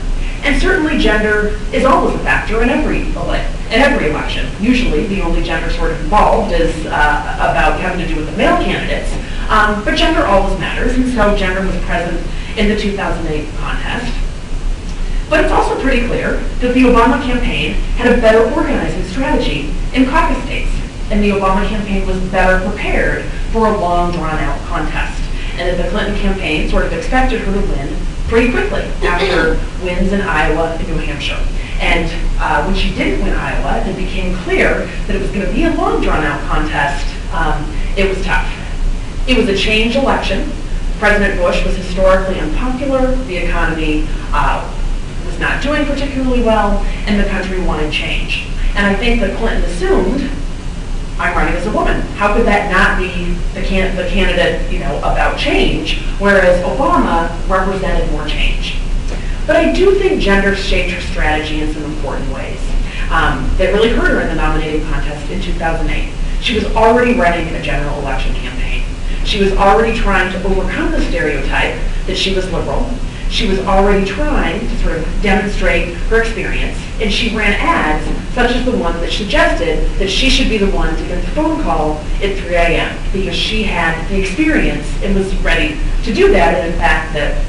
A: And certainly gender is always a factor in every election. Usually the only gender sort of involved is about having to do with the male candidates. But gender always matters, and so gender was present in the 2008 contest. But it's also pretty clear that the Obama campaign had a better organizing strategy in caucus states, and the Obama campaign was better prepared for a long, drawn-out contest, and that the Clinton campaign sort of expected her to win pretty quickly after wins in Iowa and New Hampshire. And when she didn't win Iowa, and it became clear that it was going to be a long, drawn-out contest, it was tough. It was a change election. President Bush was historically unpopular. The economy was not doing particularly well, and the country wanted change. And I think that Clinton assumed, I'm running as a woman. How could that not be the candidate, about change, whereas Obama represented more change? But I do think gender shaped her strategy in some important ways that really hurt her in the nominating contest in 2008. She was already running a general election campaign. She was already trying to overcome the stereotype that she was liberal. She was already trying to sort of demonstrate her experience, and she ran ads such as the one that suggested that she should be the one to get the phone call at 3 a.m. because she had the experience and was ready to do that, and in fact that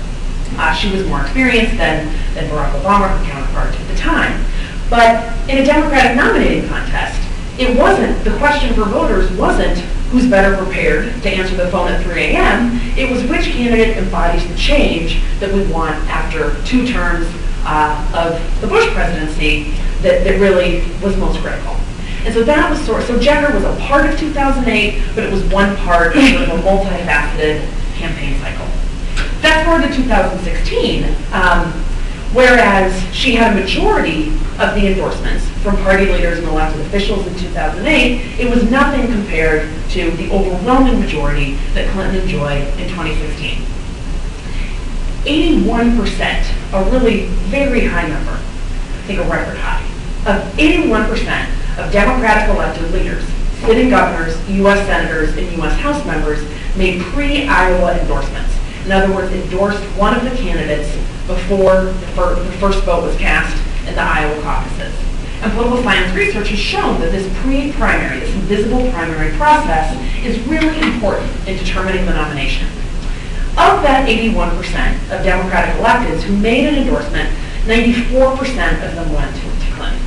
A: she was more experienced than Barack Obama, her counterpart at the time. But in a Democratic nominating contest, the question for voters wasn't who's better prepared to answer the phone at 3 a.m. It was which candidate embodies the change that we want after 2 terms of the Bush presidency that really was most critical. And so that was so gender was a part of 2008, but it was one part of sort of a multifaceted campaign cycle. Fast forward to 2016, whereas she had a majority of the endorsements from party leaders and elected officials in 2008, it was nothing compared to the overwhelming majority that Clinton enjoyed in 2016. 81%, a really very high number, I think a record high, of 81% of Democratic elected leaders, sitting governors, U.S. senators, and U.S. House members made pre-Iowa endorsements. In other words, endorsed one of the candidates before the first vote was cast in the Iowa caucuses. And political science research has shown that this pre-primary, this invisible primary process is really important in determining the nomination. Of that 81% of Democratic electeds who made an endorsement, 94% of them went to Clinton.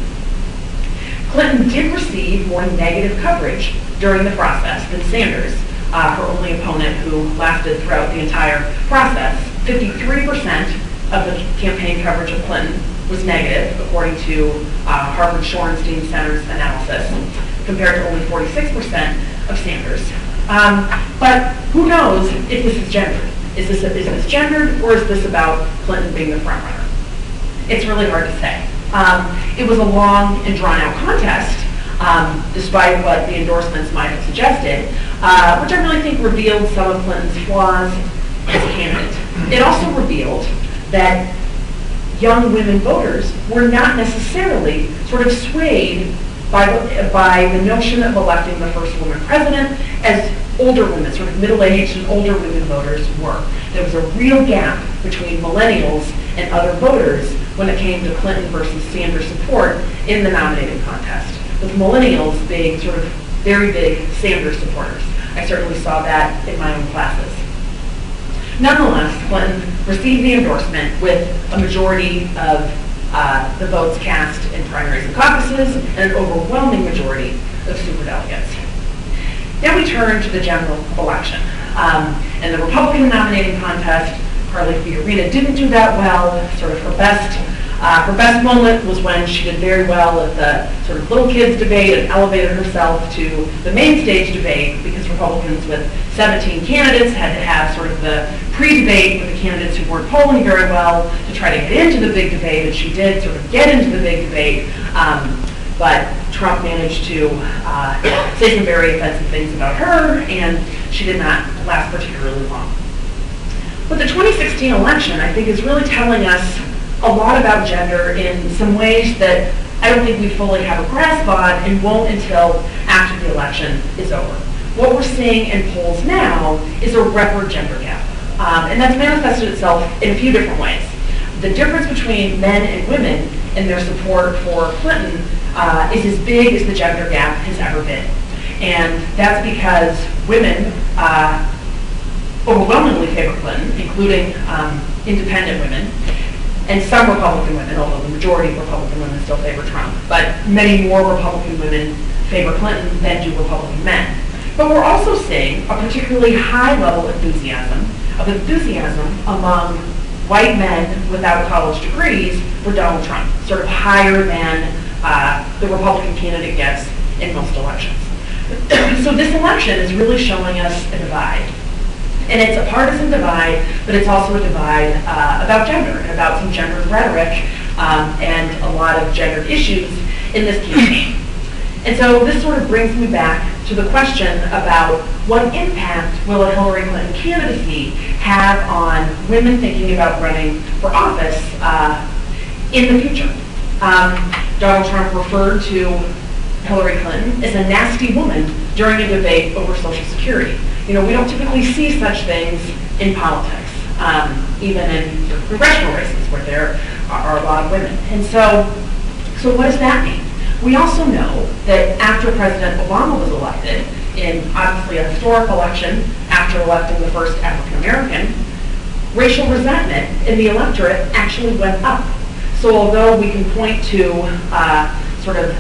A: Clinton did receive more negative coverage during the process than Sanders, her only opponent who lasted throughout the entire process. 53% of the campaign coverage of Clinton was negative, according to Harvard Shorenstein Center's analysis, compared to only 46% of Sanders. But who knows if this is gendered? Is this gendered, or is this about Clinton being the frontrunner? It's really hard to say. It was a long and drawn-out contest, despite what the endorsements might have suggested, which I really think revealed some of Clinton's flaws as a candidate. It also revealed that young women voters were not necessarily sort of swayed by the notion of electing the first woman president as older women, sort of middle-aged and older women voters were. There was a real gap between millennials and other voters when it came to Clinton versus Sanders support in the nominating contest, with millennials being sort of very big Sanders supporters. I certainly saw that in my own classes. Nonetheless, Clinton received the endorsement with a majority of the votes cast in primaries and caucuses and an overwhelming majority of superdelegates. Now we turn to the general election. And the Republican nominating contest, Carly Fiorina didn't do that well. Sort of her best moment was when she did very well at the sort of little kids debate and elevated herself to the main stage debate, because Republicans with 17 candidates had to have sort of the pre-debate with the candidates who weren't polling very well to try to get into the big debate, and she did sort of get into the big debate, but Trump managed to say some very offensive things about her, and she did not last particularly long. But the 2016 election, I think, is really telling us a lot about gender in some ways that I don't think we fully have a grasp on and won't until after the election is over. what we're seeing in polls now is a record gender gap. And that's manifested itself in a few different ways. The difference between men and women in their support for Clinton is as big as the gender gap has ever been. And that's because women overwhelmingly favor Clinton, including independent women, and some Republican women, although the majority of Republican women still favor Trump. But many more Republican women favor Clinton than do Republican men. But we're also seeing a particularly high level of enthusiasm among white men without college degrees for Donald Trump, sort of higher than the Republican candidate gets in most elections. So this election is really showing us a divide. And it's a partisan divide, but it's also a divide about gender and about some gendered rhetoric and a lot of gendered issues in this campaign. And so this sort of brings me back to the question about what impact will a Hillary Clinton candidacy have on women thinking about running for office in the future. Donald Trump referred to Hillary Clinton as a nasty woman during a debate over Social Security. You know, we don't typically see such things in politics, even in sort of congressional races where there are a lot of women. And so what does that mean? We also know that after President Obama was elected, in obviously a historic election, after electing the first African American, racial resentment in the electorate actually went up. So although we can point to sort of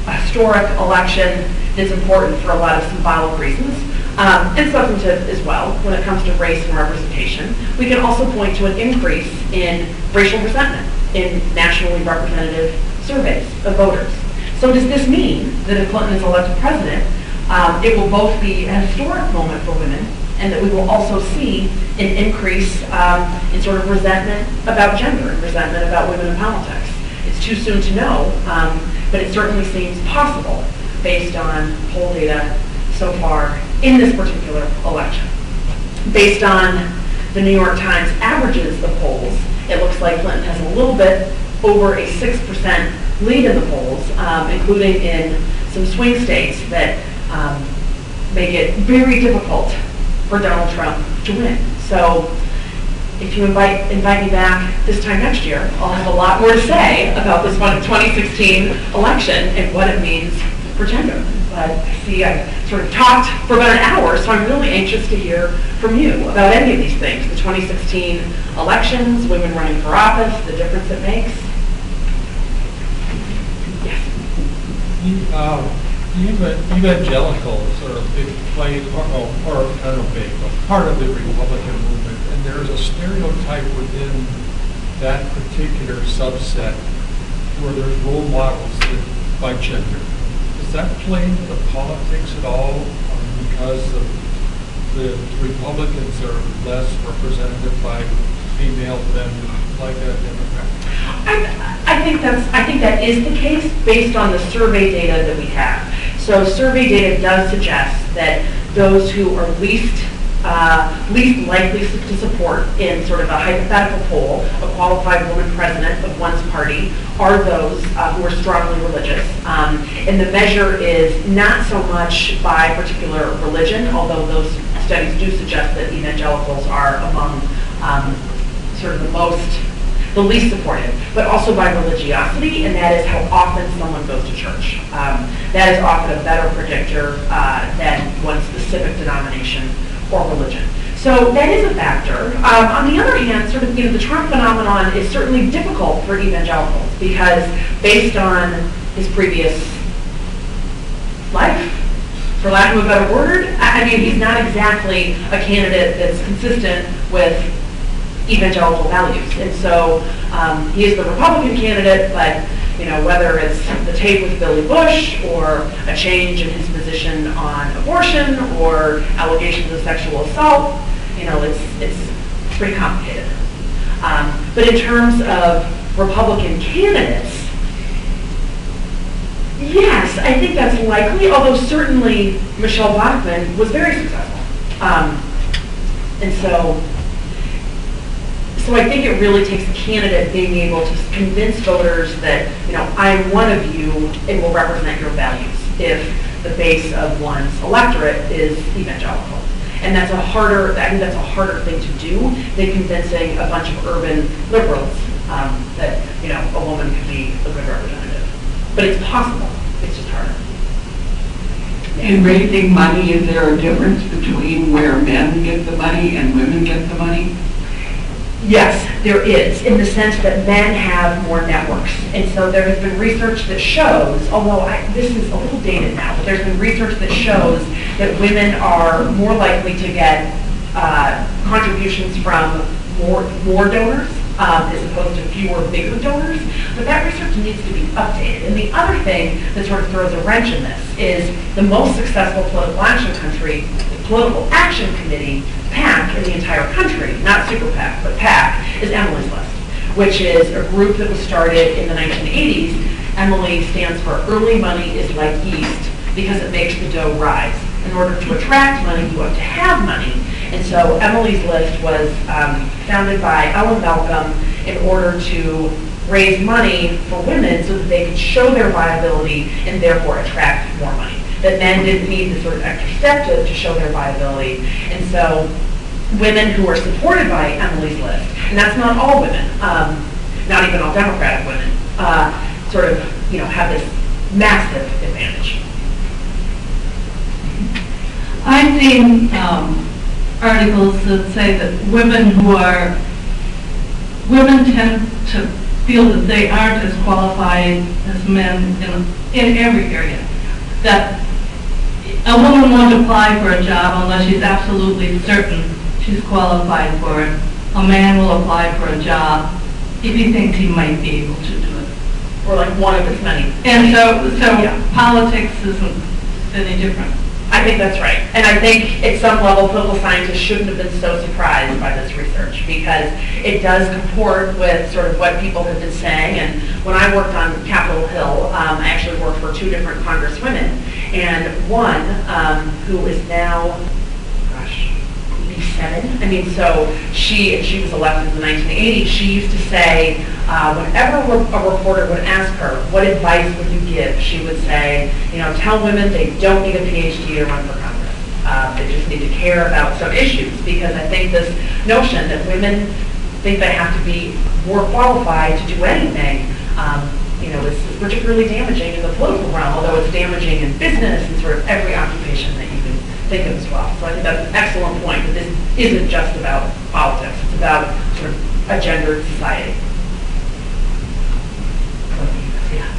A: a historic election that's important for a lot of symbolic reasons, and substantive as well when it comes to race and representation, we can also point to an increase in racial resentment in nationally representative surveys of voters. So does this mean that if Clinton is elected president, it will both be a historic moment for women and that we will also see an increase in sort of resentment about gender and resentment about women in politics? It's too soon to know, but it certainly seems possible based on poll data so far in this particular election. Based on the New York Times averages of polls, it looks like Clinton has a little bit over a 6% lead in the polls, including in some swing states that make it very difficult for Donald Trump to win. So if you invite me back this time next year, I'll have a lot more to say about this 2016 election and what it means for gender. But see, I sort of talked for about an hour, so I'm really anxious to hear from you about any of these things. The 2016 elections, women running for office, the difference it makes. Yes.
B: Evangelicals are a big play, or I don't know, big, but part of the Republican movement, and there's a stereotype within that particular subset where there's role models by gender. Does that play into the politics at all? Because the Republicans are less represented by females than like a Democrat?
A: I think that is the case based on the survey data that we have. So survey data does suggest that those who are least likely to support in sort of a hypothetical poll a qualified woman president of one's party are those who are strongly religious. And the measure is not so much by particular religion, although those studies do suggest that evangelicals are among sort of the least supported, but also by religiosity, and that is how often someone goes to church. That is often a better predictor than one's specific denomination or religion. So that is a factor. On the other hand, sort of, the Trump phenomenon is certainly difficult for evangelicals because based on his previous life, for lack of a better word, I mean, he's not exactly a candidate that's consistent with evangelical values. And so he is the Republican candidate, but whether it's the tape with Billy Bush or a change in his position on abortion or allegations of sexual assault, it's pretty complicated. But in terms of Republican candidates, yes, I think that's likely, although certainly Michelle Bachmann was very successful. And so I think it really takes a candidate being able to convince voters that, I'm one of you and will represent your values. If the base of one's electorate is evangelical. And that's a harder thing to do than convincing a bunch of urban liberals that, a woman could be a good representative. But it's possible, it's just harder.
C: In raising money, is there a difference between where men get the money and women get the money?
A: Yes, there is, in the sense that men have more networks. And so there has been research that shows, although this is a little dated now, but there's been research that shows that women are more likely to get contributions from more donors as opposed to fewer bigger donors. But that research needs to be updated. And the other thing that sort of throws a wrench in this is the most successful political action committee, PAC, in the entire country, not Super PAC, but PAC, is Emily's List, which is a group that was started in the 1980s. Emily stands for Early Money is Like Yeast, because it makes the dough rise. In order to attract money, you have to have money. And so Emily's List was founded by Ellen Malcolm in order to raise money for women so that they could show their viability and therefore attract more money. That men didn't need the sort of extra step to show their viability. And so women who are supported by Emily's List, and that's not all women, not even all Democratic women, have this massive advantage.
D: I've seen articles that say that women tend to feel that they aren't as qualified as men in every area. That a woman won't apply for a job unless she's absolutely certain she's qualified for it. A man will apply for a job if he thinks he might be able to do it.
A: Or like one of as many.
D: And so
A: Yeah.
D: Politics isn't any different.
A: I think that's right. And I think at some level, political scientists shouldn't have been so surprised by this research because it does comport with sort of what people have been saying. And when I worked on Capitol Hill, I actually worked for two different congresswomen. And one who is now, 87. I mean, so she was elected in the 1980s. She used to say, whenever a reporter would ask her, what advice would you give? She would say, tell women they don't need a PhD to run for Congress. They just need to care about some issues, because I think this notion that women think they have to be more qualified to do anything, is particularly damaging in the political realm, although it's damaging in business and sort of every occupation that you can think of as well. So I think that's an excellent point, that this isn't just about politics. It's about sort of a gendered society. Yeah.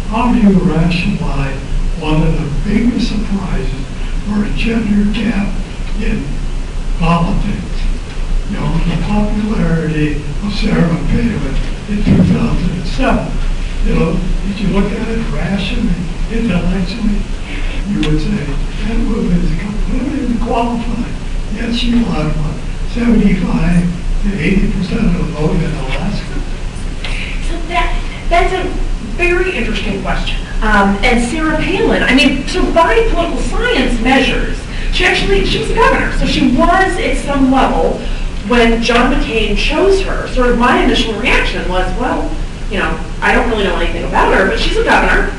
E: How do you rationalize one of the biggest surprises for a gender gap in politics? The popularity of Sarah Palin in 2007. If you look at it rationally, intellectually, you would say that woman is completely qualified. Yes, she won 75 to 80% of the vote in Alaska.
A: So that's a very interesting question. And Sarah Palin, so by political science measures, she was a governor. So she was at some level, when John McCain chose her, sort of my initial reaction was, well, I don't really know anything about her, but she's a governor.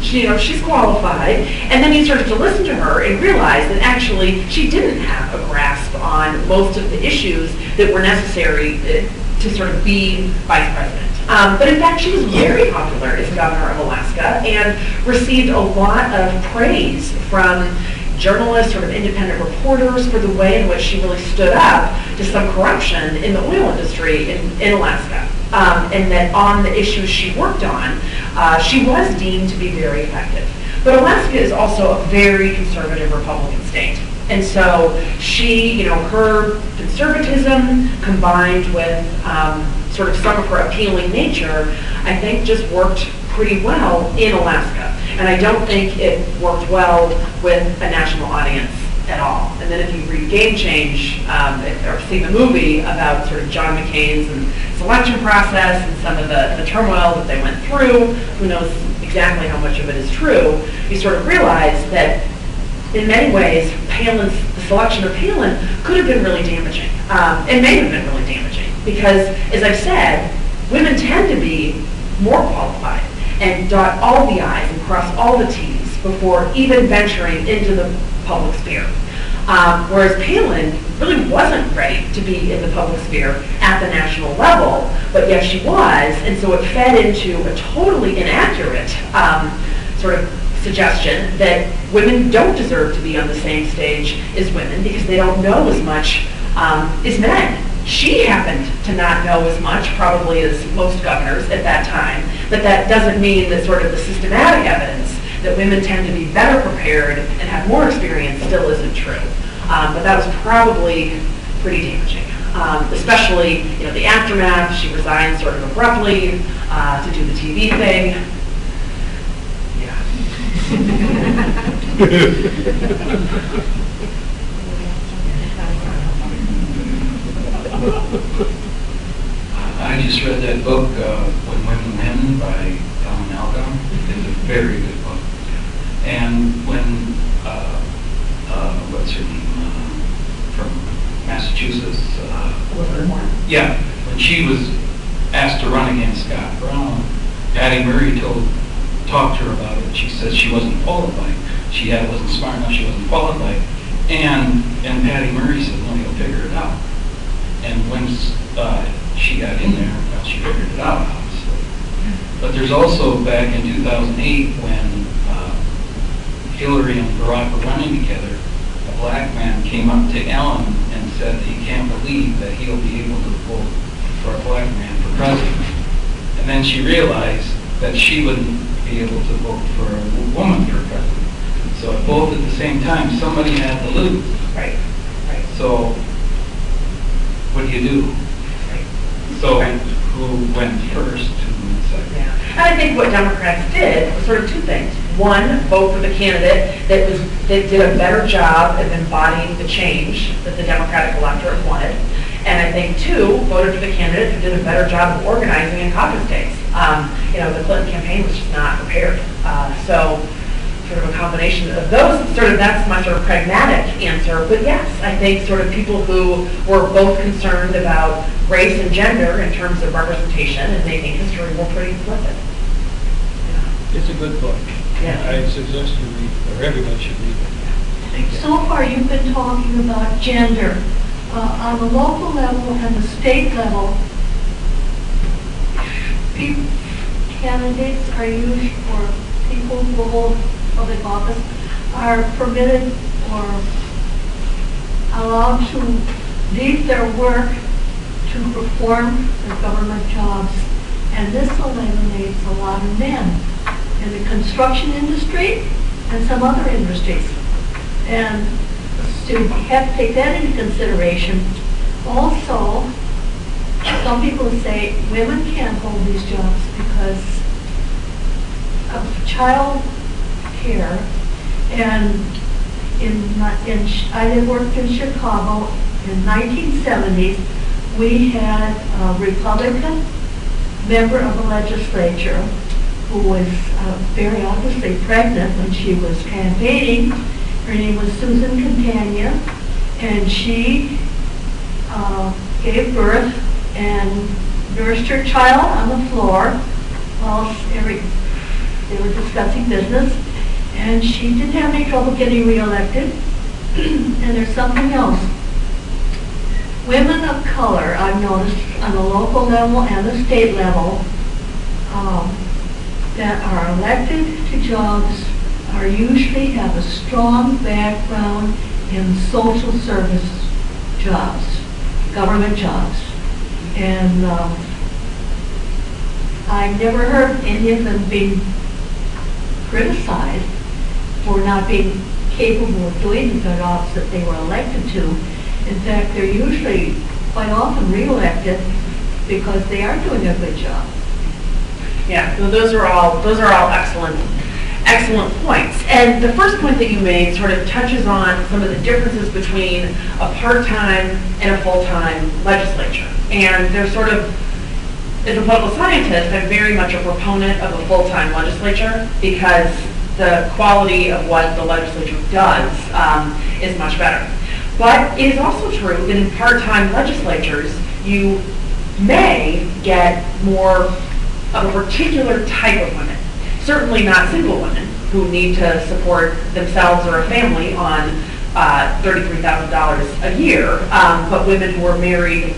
A: She's qualified. And then you started to listen to her and realize that actually she didn't have a grasp on most of the issues that were necessary to sort of be vice president. But in fact, she was very popular as governor of Alaska and received a lot of praise from journalists, sort of independent reporters, for the way in which she really stood up to some corruption in the oil industry in Alaska. And that on the issues she worked on, she was deemed to be very effective. But Alaska is also a very conservative Republican state. And so she, her conservatism combined with sort of some of her appealing nature, I think just worked pretty well in Alaska. And I don't think it worked well with a national audience at all. And then if you read Game Change or see the movie about sort of John McCain's and selection process and some of the turmoil that they went through, who knows exactly how much of it is true, you sort of realize that in many ways, Palin's the selection of Palin could have been really damaging. It may have been really damaging because, as I've said, women tend to be more qualified and dot all the I's and cross all the T's before even venturing into the public sphere. Whereas Palin really wasn't ready to be in the public sphere at the national level, but yet she was, and so it fed into a totally inaccurate sort of suggestion that women don't deserve to be on the same stage as women because they don't know as much as men. She happened to not know as much, probably as most governors at that time, but that doesn't mean that sort of the systematic evidence that women tend to be better prepared and have more experience still isn't true. But that was probably pretty damaging, especially, the aftermath. She resigned sort of abruptly to do the TV thing. Yeah.
F: I just read that book, When Women Win by Ellen Alcom. It's a very good book. And when, what's her name, from Massachusetts? Yeah, when she was asked to run against Scott Brown, Patty Murray talked to her about it. She said she wasn't qualified. She wasn't smart enough, she wasn't qualified. And Patty Murray said, no, you'll figure it out. And when she got in there, well, she figured it out, obviously. But there's also back in 2008 when Hillary and Barack were running together, a black man came up to Ellen and said that he can't believe that he'll be able to vote for a black man for president. And then she realized that she wouldn't be able to vote for a woman for president. So both at the same time, somebody had to lose.
A: Right, right.
F: So what do you do?
A: Right.
F: So who went first, who went second?
A: Yeah. And I think what Democrats did was sort of two things. One, vote for the candidate that did a better job of embodying the change that the Democratic electorate wanted. And I think two, voted for the candidate who did a better job of organizing in caucus days. The Clinton campaign was just not prepared. So sort of a combination of those, that's my sort of pragmatic answer. But yes, I think sort of people who were both concerned about race and gender in terms of representation and making history more pretty flippant.
B: It's a good book.
A: Yeah.
B: I suggest you read, or everyone should read it.
G: So far, you've been talking about gender. On the local level and the state level, candidates are used, or people who hold public office are permitted or allowed to leave their work to perform their government jobs. And this eliminates a lot of men in the construction industry and some other industries. And to take that into consideration, also, some people say women can't hold these jobs because of child care. And I worked in Chicago in 1970s. We had a Republican member of the legislature who was very obviously pregnant when she was campaigning. Her name was Susan Catania, and she gave birth and nursed her child on the floor while they were discussing business, and she didn't have any trouble getting reelected. And there's something else. Women of color, I've noticed on the local level and the state level, that are elected to jobs are usually have a strong background in social service jobs, government jobs. And I've never heard any of them being criticized for not being capable of doing the jobs that they were elected to. In fact, they're usually quite often re-elected because they are doing a good job.
A: Yeah, well, those are all excellent points. And the first point that you made sort of touches on some of the differences between a part-time and a full-time legislature. And there's sort of, as a political scientist, I'm very much a proponent of a full-time legislature because the quality of what the legislature does is much better. But it is also true that in part-time legislatures, you may get more of a particular type of women. Certainly not single women who need to support themselves or a family on $33,000 a year, but women who are married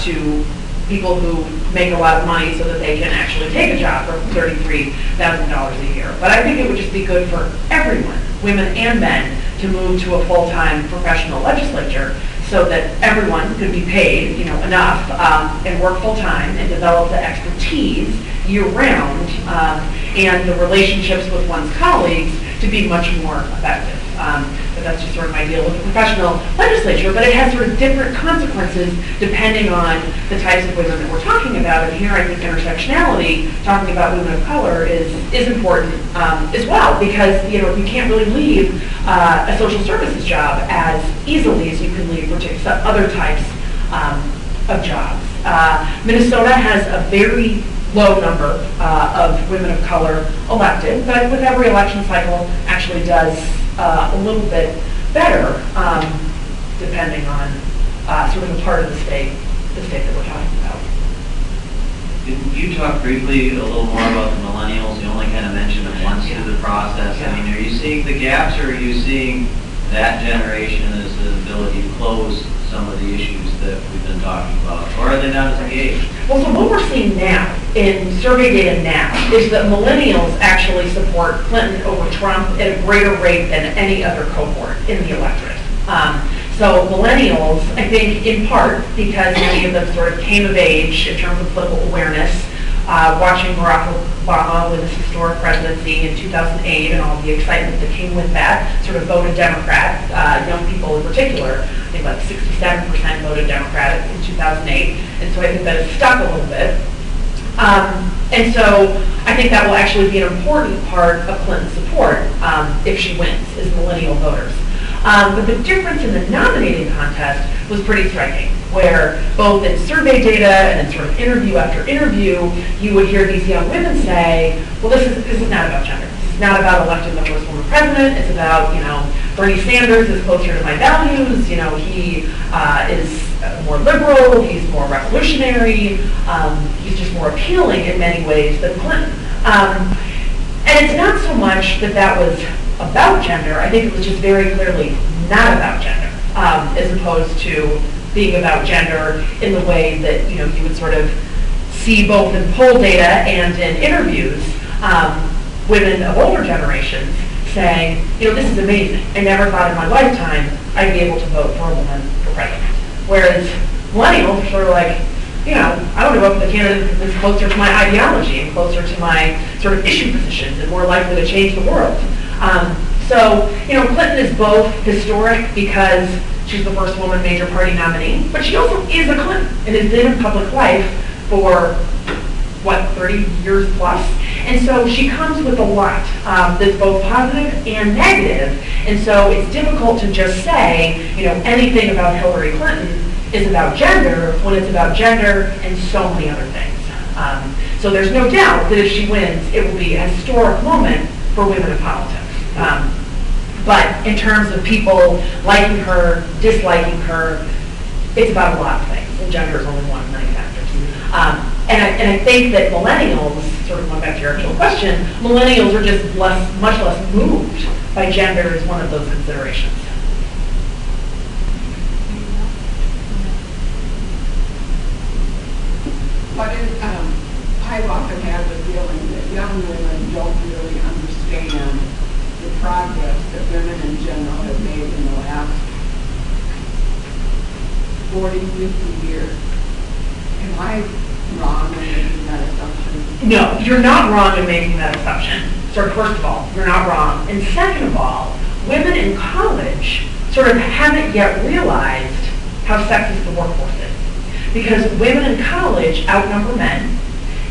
A: to people who make a lot of money so that they can actually take a job for $33,000 a year. But I think it would just be good for everyone, women and men, to move to a full-time professional legislature so that everyone could be paid, enough and work full-time and develop the expertise year-round and the relationships with one's colleagues to be much more effective. But that's just sort of my deal with the professional legislature, but it has sort of different consequences depending on the types of women that we're talking about. And here I think intersectionality, talking about women of color, is important as well, because you can't really leave a social services job as easily as you can leave other types of jobs. Minnesota has a very low number of women of color elected, but with every election cycle actually does a little bit better, depending on sort of the part of the state that we're talking about.
H: Can you talk briefly a little more about the millennials? You only kind of mentioned it once through the process.
A: Yeah.
H: I mean, are you seeing the gaps, or are you seeing that generation as the ability to close some of the issues that we've been talking about? Or are they not as engaged?
A: Well, so what we're seeing now, in survey data now, is that millennials actually support Clinton over Trump at a greater rate than any other cohort in the electorate. So millennials, I think in part because many of them sort of came of age in terms of political awareness, watching Barack Obama win his historic presidency in 2008 and all the excitement that came with that, sort of voted Democrat, young people in particular. I think like 67% voted Democrat in 2008, and so I think that has stuck a little bit. And so I think that will actually be an important part of Clinton's support if she wins, is millennial voters. But the difference in the nominating contest was pretty striking, where both in survey data and in sort of interview after interview, you would hear these young women say, well, this is not about gender. This is not about electing the first woman president. It's about, Bernie Sanders is closer to my values. He is more liberal. He's more revolutionary. He's just more appealing in many ways than Clinton. And it's not so much that was about gender. I think it was just very clearly not about gender, as opposed to being about gender in the way that you would sort of see both in poll data and in interviews, women of older generations saying, this is amazing. I never thought in my lifetime I'd be able to vote for a woman for president. Whereas millennials are sort of like, I want to vote for the candidate that's closer to my ideology and closer to my sort of issue positions and more likely to change the world. So Clinton is both historic because she's the first woman major party nominee, but she also is a Clinton and has been in public life for, 30 years plus? And so she comes with a lot that's both positive and negative. And so it's difficult to just say, anything about Hillary Clinton is about gender when it's about gender and so many other things. So there's no doubt that if she wins, it will be a historic moment for women in politics. But in terms of people liking her, disliking her, it's about a lot of things, and gender is only one of many factors. And I think that millennials, sort of going back to your actual question, millennials are just much less moved by gender as one of those considerations.
C: I've often had the feeling that young women don't really understand the progress that women in general have made in the last 40, 50 years. Am I wrong in making that assumption?
A: No, you're not wrong in making that assumption. So first of all, you're not wrong. And second of all, women in college sort of haven't yet realized how sexist the workforce is. Because women in college outnumber men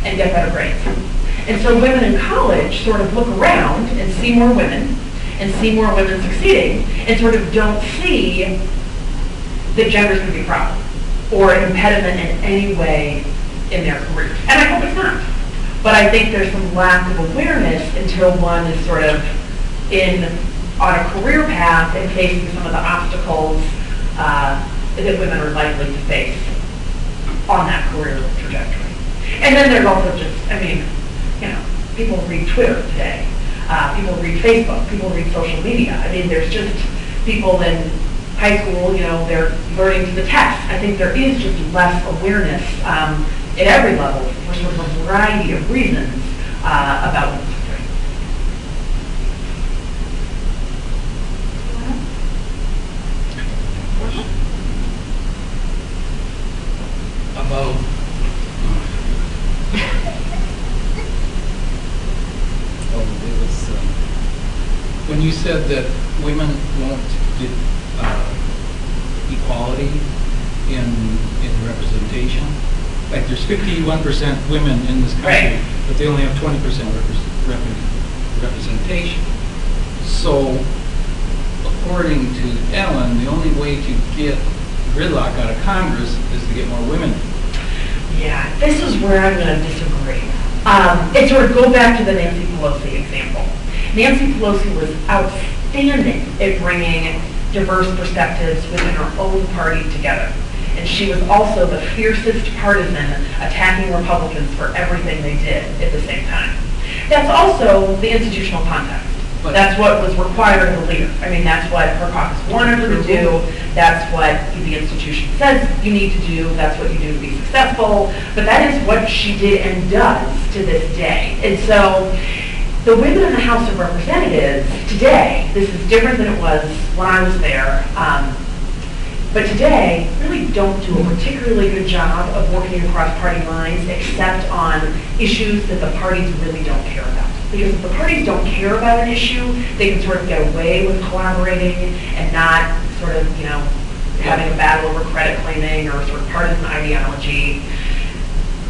A: and get better grades. And so women in college sort of look around and see more women succeeding and sort of don't see that gender is going to be a problem or an impediment in any way in their careers. And I hope it's not. But I think there's some lack of awareness until one is sort of on a career path and facing some of the obstacles that women are likely to face on that career trajectory. And then there's also just, people read Twitter today. People read Facebook. People read social media. I mean, there's just people in high school, they're learning to the test. I think there is just less awareness at every level for sort of a variety of reasons about women's history.
F: About when you said that women won't get equality in representation, like there's 51% women in this country,
A: Right.
F: but they only have 20% representation. So, according to Ellen, the only way to get gridlock out of Congress is to get more women.
A: Yeah, this is where I'm going to disagree. And sort of go back to the Nancy Pelosi example. Nancy Pelosi was outstanding at bringing diverse perspectives within her own party together. And she was also the fiercest partisan attacking Republicans for everything they did at the same time. That's also the institutional context. That's what was required of a leader. I mean, that's what her caucus wanted her to do. That's what the institution says you need to do. That's what you do to be successful. But that is what she did and does to this day. And so the women in the House of Representatives today, this is different than it was when I was there, but today really don't do a particularly good job of working across party lines except on issues that the parties really don't care about. Because if the parties don't care about an issue, they can sort of get away with collaborating and not sort of, having a battle over credit claiming or sort of partisan ideology.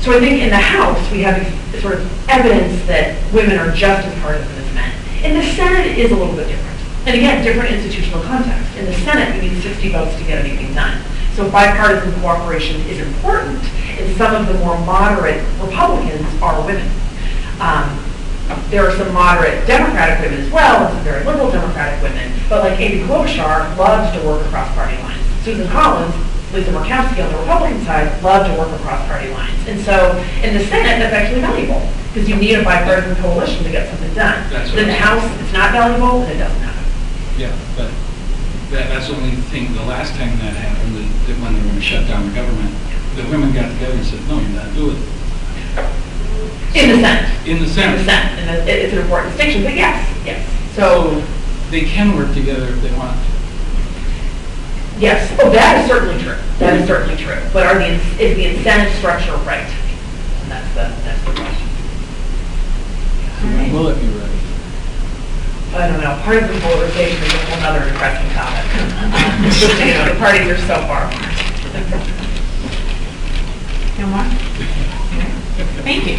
A: So I think in the House, we have sort of evidence that women are just as partisan as men. In the Senate, it is a little bit different. And again, different institutional context. In the Senate, we need 60 votes to get anything done. So bipartisan cooperation is important, and some of the more moderate Republicans are women. There are some moderate Democratic women as well, and some very liberal Democratic women, but like Amy Klobuchar loves to work across party lines. Susan Collins, Lisa Murkowski on the Republican side, love to work across party lines. And so in the Senate, that's actually valuable, because you need a bipartisan coalition to get something done.
F: That's
A: In the House, it's not valuable, and it doesn't happen.
F: Yeah, but that's the only thing, the last time that happened, that when they were going to shut down the government, the women got together and said, no, you're not doing it.
A: In the Senate.
F: In the Senate.
A: In the Senate, and it's an important distinction, but yes.
F: So they can work together if they want to.
A: Yes, that is certainly true. That is certainly true. But is the incentive structure right? And that's the question.
F: Will it be ready?
A: I don't know. Partisan polarization is a whole other depressing topic. The parties are so far apart.
I: No more? Thank you.